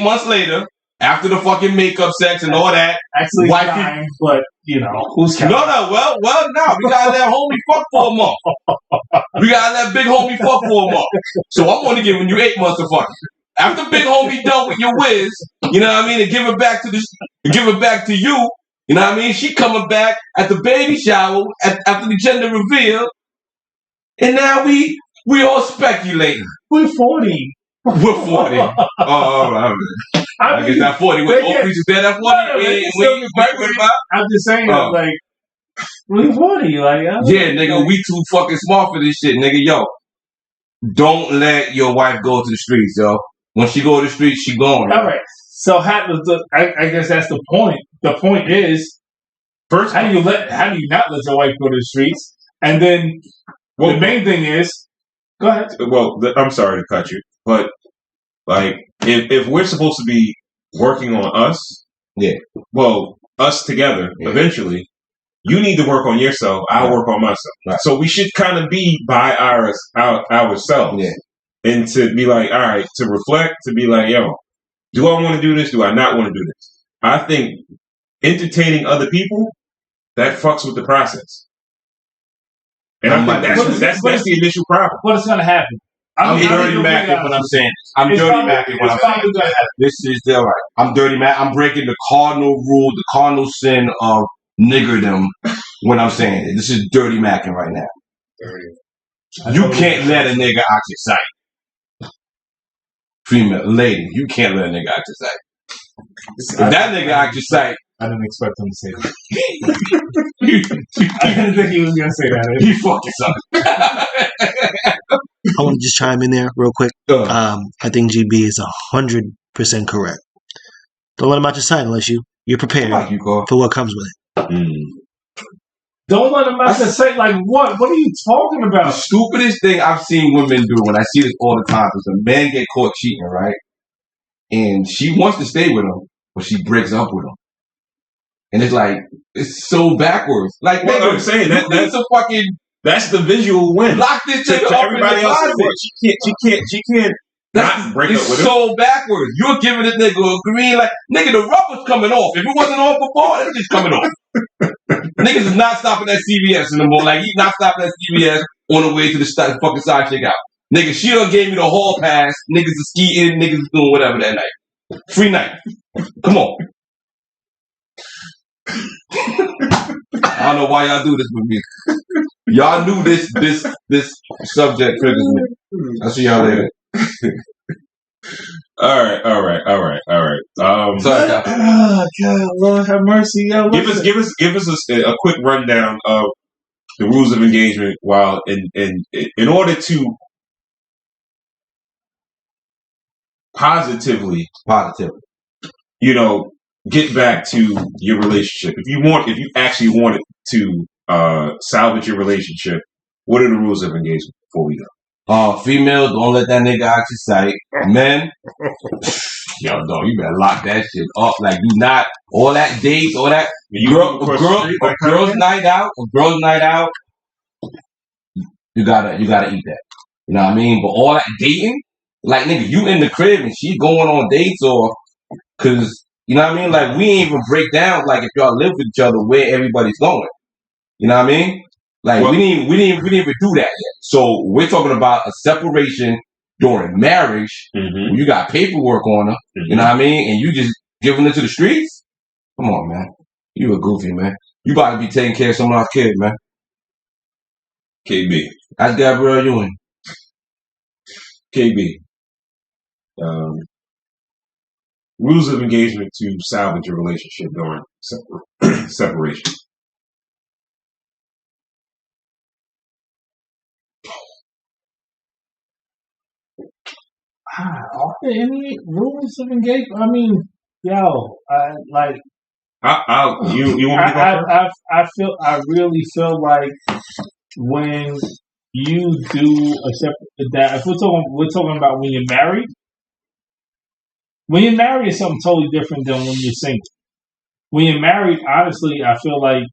months later, after the fucking makeup sex and all that... Actually, fine, but, who's counting? No, well, no. We gotta let homie fuck for a month. We gotta let big homie fuck for a month. So I'm only giving you 8 months of fuck. After big homie done with your whiz, you know what I mean, and give it back to you, you know what I mean? She coming back at the baby shower after the gender reveal, and now we all speculating. We're 40. What 40? Oh, I guess that 40. What all preachers said that 40? I'm just saying, like, we 40, like, yeah, nigga, we too fucking smart for this shit, nigga. Yo, don't let your wife go to the streets, yo. When she go to the streets, she gone. All right. So I guess that's the point. The point is, first, how do you not let your wife go to the streets? And then the main thing is, go ahead. Well, I'm sorry to cut you, but like, if we're supposed to be working on us, us together eventually. You need to work on yourself. I'll work on myself. Right. So we should kind of be by ourselves. Yeah. And to be like, all right, to reflect, to be like, yo, do I want to do this? Do I not want to do this? I think entertaining other people, that fucks with the process. And I think that's the initial problem. What's going to happen? I'm dirty macking when I'm saying this. I'm dirty macking when I'm saying this. This is all right. I'm dirty macking. I'm breaking the cardinal rule, the cardinal sin of niggerdom when I'm saying it. This is dirty macking right now. You can't let a nigga out your sight. Female lady, you can't let a nigga out your sight. If that nigga out your sight, I didn't expect him to say that. I didn't think he was gonna say that. He fucking sucks. I want to just chime in there real quick. I think GB is 100% correct. Don't let him out your sight unless you're prepared for what comes with it. Don't let him out your sight. Like what? What are you talking about? The stupidest thing I've seen women do, when I see this all the time, is a man get caught cheating, right? And she wants to stay with him, but she breaks up with him. And it's like, it's so backwards. Like, nigga, I'm saying that's the visual win. Lock this nigga up everybody in the else. closet. She can't not break up with him. It's so backwards. You're giving this nigga a green, like, nigga, the rubber's coming off. If it wasn't on before, it was just coming off. Niggas is not stopping at CVS anymore. Like, he's not stopping at CVS on the way to the fucking side chick out. Nigga, she done gave me the hall pass. Niggas is skiing. Niggas is doing whatever that night. Free night. Come on. I don't know why y'all do this with me. Y'all knew this subject triggers me. I'll see y'all later. All right. Sorry, God, Lord have mercy. Yo, give us a quick rundown of the rules of engagement, while in order to positively, get back to your relationship. If you actually wanted to salvage your relationship, what are the rules of engagement before we go? Females, don't let that nigga out your sight. Men, yo, dog, you better lock that shit up. Like, you not all that dates, all that girls night out. You gotta eat that. You know what I mean? But all that dating, like, nigga, you in the crib and she going on dates, or cause you know what I mean? Like, we ain't even break down, like, if y'all live with each other, where everybody's going. You know what I mean? Like, we didn't even do that yet. So we're talking about a separation during marriage. Mm-hmm. You got paperwork on her. Mm-hmm. You know what I mean? And you just giving it to the streets? Come on, man. You a goofy, man. You about to be taking care of someone else's kid, man. KB. That's Gabrielle Ewing. KB. Rules of engagement to salvage a relationship during separation. Are there any rules of engagement? I mean, yo, like. You want me to go first? I really feel like when you do a separate, that if we're talking about when you're married. When you're married, it's something totally different than when you're single. When you're married, honestly, I feel like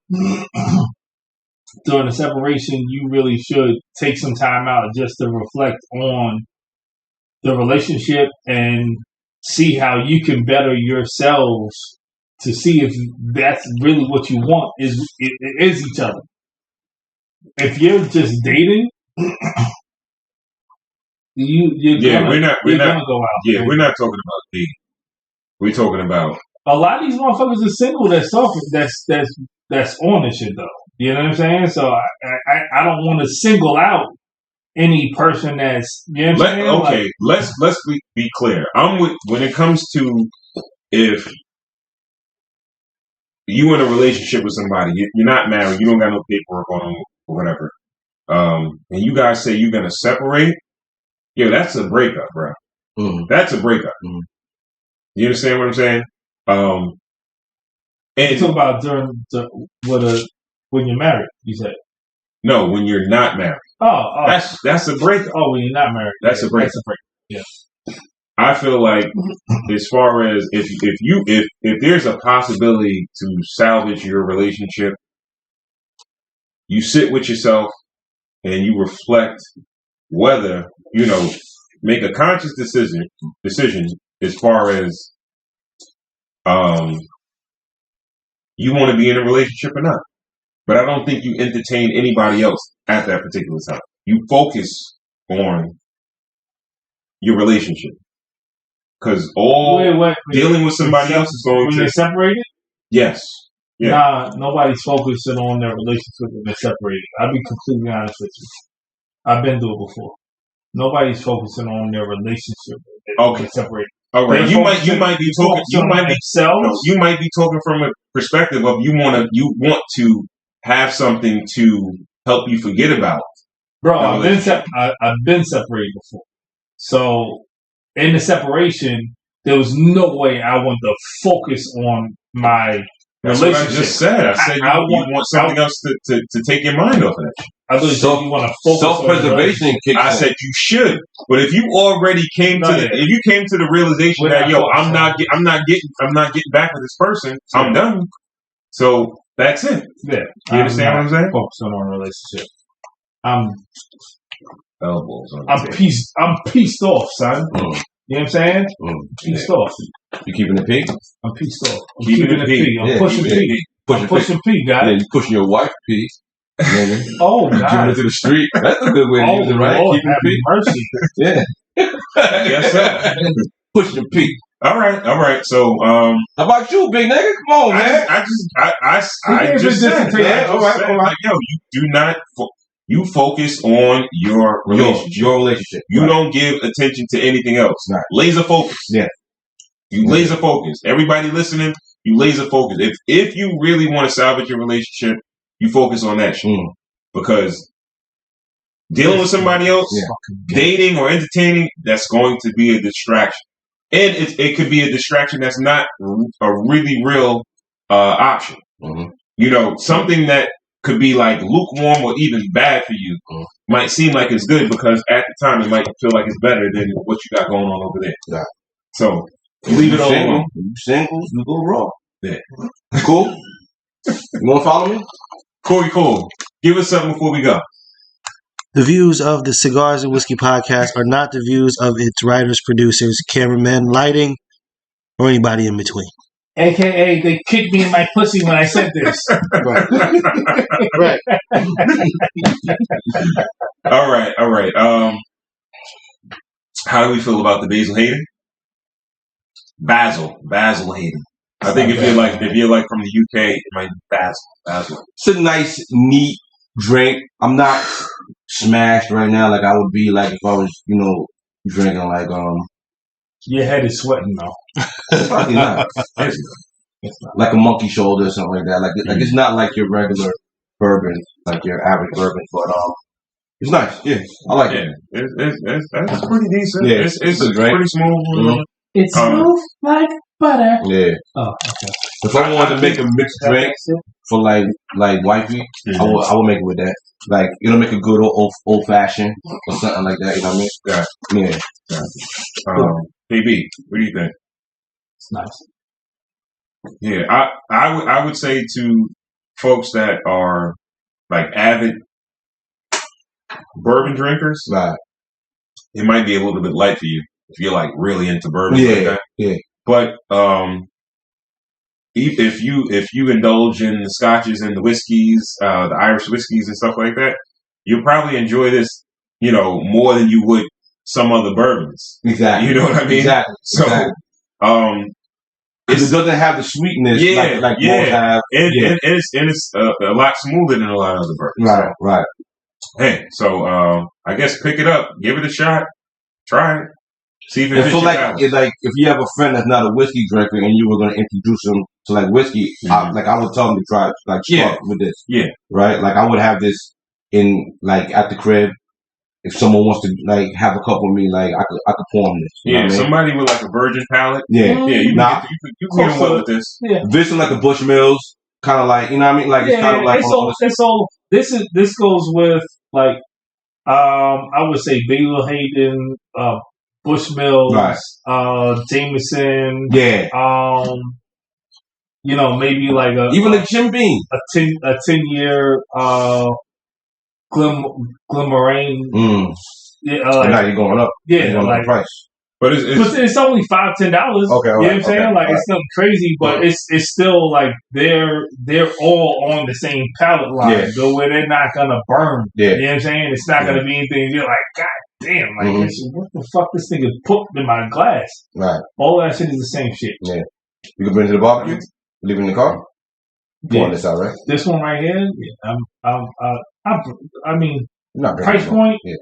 during the separation, you really should take some time out just to reflect on the relationship and see how you can better yourselves to see if that's really what you want is each other. If you're just dating, we're not going to go out. Yeah, we're not talking about dating. We're talking about a lot of these motherfuckers are single. That's on this shit though. You know what I'm saying? So I don't want to single out any person that's okay. Let's be clear. I'm with when it comes to if you in a relationship with somebody, you're not married, you don't got no paperwork on them or whatever, and you guys say you're gonna separate. Yeah, that's a breakup, bro. Mm-hmm. That's a breakup. Mm-hmm. You understand what I'm saying? And you talk about when you're married, you said. No, when you're not married. Oh. That's a breakup. Oh, when you're not married. That's a breakup. Yeah. I feel like as far as if there's a possibility to salvage your relationship, you sit with yourself and you reflect whether, make a conscious decision as far as you want to be in a relationship or not. But I don't think you entertain anybody else at that particular time. You focus on your relationship. Because dealing with somebody else is going when they're separated? Yes. Yeah. Nah, nobody's focusing on their relationship when they're separated. I'll be completely honest with you. I've been through it before. Nobody's focusing on their relationship when they're separated. All right. You might be talking from a perspective of you want to have something to help you forget about. Bro, I've been separated before. So in the separation, there was no way I wanted to focus on my relationship. What I just said. I said you want something else to take your mind off of that. I thought you want to focus self-preservation. I said you should, but if you already came to the realization that I'm not getting back with this person, I'm done. So that's it. Yeah, you understand what I'm saying? Focusing on a relationship. I'm pissed off, son. You know what I'm saying? Pissed off. You keeping the P? I'm pissed off. I'm keeping the P. I'm pushing P. I'm pushing P, guys. Yeah, you pushing your wife P. Oh, God. Giving it to the street. That's a good way to use it, right? Lord, keeping P. Mercy. Yeah. Yes, sir. Pushing the P. All right. So, how about you, big nigga? Come on, man. I just said, all right. Like, you do not. You focus on your relationship. Your relationship. You don't give attention to anything else. Right. Laser focus. Yeah. You laser focus. Everybody listening, you laser focus. If you really want to salvage your relationship, you focus on that shit. Because dealing with somebody else, dating or entertaining, that's going to be a distraction. And it could be a distraction that's not a really real option. Mm-hmm. Something that could be like lukewarm or even bad for you might seem like it's good because at the time it might feel like it's better than what you got going on over there. Yeah. So leave it alone. You single, you go raw. Yeah. Cool? You want to follow me? Cool. Give us something before we go. The views of the Cigars and Whiskey podcast are not the views of its writers, producers, cameramen, lighting, or anybody in between. AKA, they kicked me in my pussy when I said this. Right. All right. How do we feel about the Basil Hayden? Basil Hayden. I think if you're like from the UK, it might be Basil. It's a nice, neat drink. I'm not smashed right now like I would be like if I was, drinking like Your head is sweating though. Probably not. Like a monkey shoulder or something like that. Like it's not like your regular bourbon, like your average bourbon, but it's nice. Yeah, I like it. It's pretty decent. Yeah, it's pretty smooth. Mm-hmm. It's smooth like butter. Yeah. Oh, okay. If I wanted to make a mixed drink for like wifey, I would make it with that. Like make a good old fashioned or something like that. You know what I mean? Yeah. AB, what do you think? It's nice. Yeah, I would say to folks that are like avid bourbon drinkers, right, it might be a little bit light for you if you're like really into bourbon like that. Yeah. But if you indulge in the scotches and the whiskeys, the Irish whiskeys and stuff like that, you'll probably enjoy this, more than you would some other bourbons. Exactly. You know what I mean? Exactly. So, it doesn't have the sweetness like most have. And it's a lot smoother than a lot of other bourbons. Right. Hey, so I guess pick it up, give it a shot, try it, see if it And fits for your palate. like if you have a friend that's not a whiskey drinker and you were going to introduce him to like whiskey, I would tell him to try start with this. Yeah. Right. Like I would have this in like at the crib. If someone wants to like have a couple of me, like I could pour them this. You know what I mean? Somebody with like a virgin palate. Yeah. Yeah. You can get away with this. Yeah. This is like a Bushmills, kind of like, you know what I mean? Like it's kind of like this goes with like I would say Basil, Hayden, Bushmills, right. Jameson. Yeah. Maybe like even a Jim Beam, a 10-year Glimmerane. Yeah, now you're going up. Yeah, you're going like up the price. But it's only $5-10. Okay, you know what I'm saying? Like it's still crazy, but it's still like they're all on the same palette line, though where they're not gonna burn. Yeah. You know what I'm saying? It's not gonna be anything. You're like, God damn, like what the fuck this nigga put in my glass? Right. All that shit is the same shit. Yeah. You can bring it to the barbecue. Leave it in the car. Pouring this out, right? This one right here. Yeah, I mean, not price point. Yeah.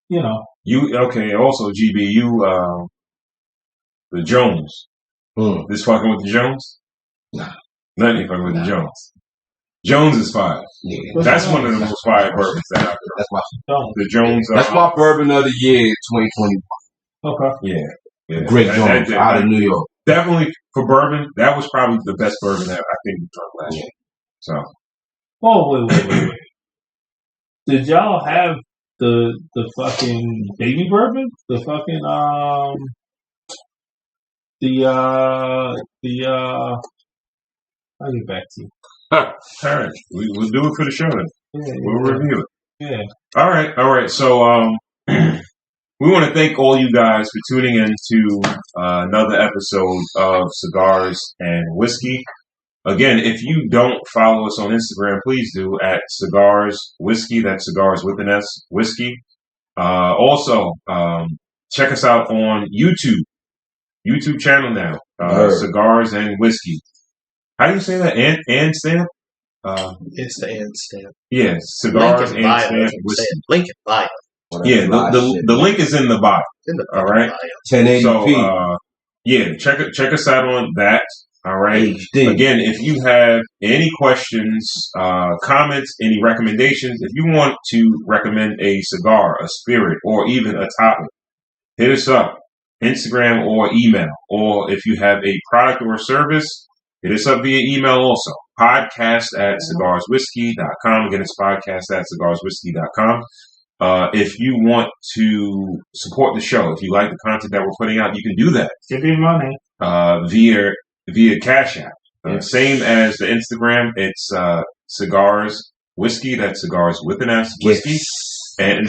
You know. You okay? Also, GB, the Jones. This fucking with the Jones? Nah, nothing fucking with the Jones. Jones is fire. Yeah, that's one of the most fire bourbons that I've heard. That's my the Jones. That's my bourbon of the year, 2021. Okay. Yeah. Great Jones out of New York. Definitely for bourbon, that was probably the best bourbon that I think we drank last year. So. Oh wait. Did y'all have the fucking baby bourbon? The fucking I'll get back to you. All right, we'll do it for the show then. Yeah, we'll review it. Yeah. All right. So we want to thank all you guys for tuning in to another episode of Cigars and Whiskey. Again, if you don't follow us on Instagram, please do at Cigars Whiskey. That's Cigars with an S, Whiskey. Also, check us out on YouTube channel now. Cigars and Whiskey. How do you say that? And stamp? It's the and stamp. Yeah, Cigars and Stamp Whiskey. Link in bio. Yeah, the link is in the bio. All right. 1080p. So, check us out on that. All right. HD. Again, if you have any questions, comments, any recommendations, if you want to recommend a cigar, a spirit, or even a topic, hit us up, Instagram or email. Or if you have a product or a service, hit us up via email also. podcast@cigarswhiskey.com. Again, it's podcast@cigarswhiskey.com. If you want to support the show, if you like the content that we're putting out, you can do that. Give me money. Via Cash App. Same as the Instagram, it's Cigars Whiskey. That's Cigars with an S, Whiskey. And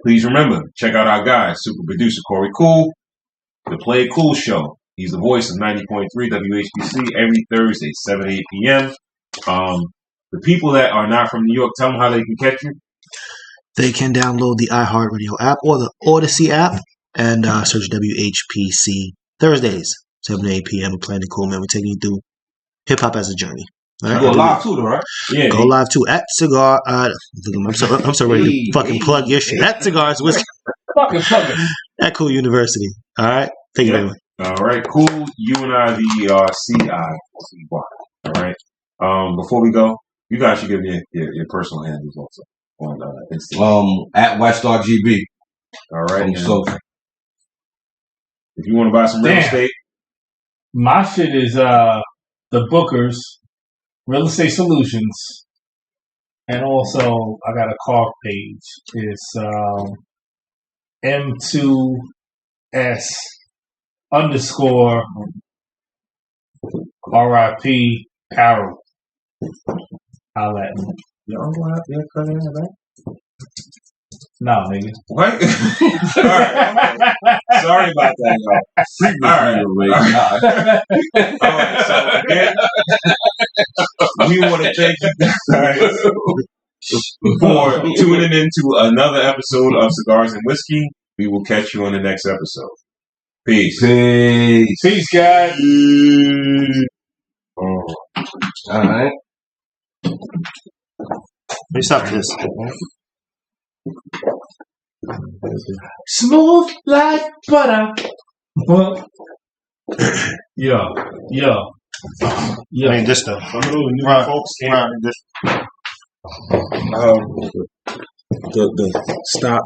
please remember, check out our guy, super producer Corey Cool, the Play It Cool Show. He's the voice of 90.3 WHBC every Thursday, 7 8 p.m. The people that are not from New York, tell them how they can catch you. They can download the iHeartRadio app or the Odyssey app and search WHPC Thursdays, 7 to 8 p.m. Playing It Cool, man. We're taking you through hip-hop as a journey. All right? Go live too, though, right? Yeah. Go live too at Cigar. I'm so ready to fucking plug your shit. At Cigars Whiskey. Fucking plug it. At Cool University. All right? Thank you very much. All right, Cool. You and I, the CI. All right. Before we go, you guys should give me your personal handles also on Instagram. At WestStarGB. All right. So if you want to buy some real estate, my shit is the Bookers Real Estate Solutions, and also I got a car page. It's M2S _ RIP Arrow. Holla at me. No, nigga. What? All right. Sorry about that, y'all. All right. So again, we want to thank you guys for tuning into another episode of Cigars and Whiskey. We will catch you on the next episode. Peace. Peace, guys. All right. me stop this. Smooth like butter. Yo. I mean, this stuff. Some of those new Right, folks can't. right, this. The stop.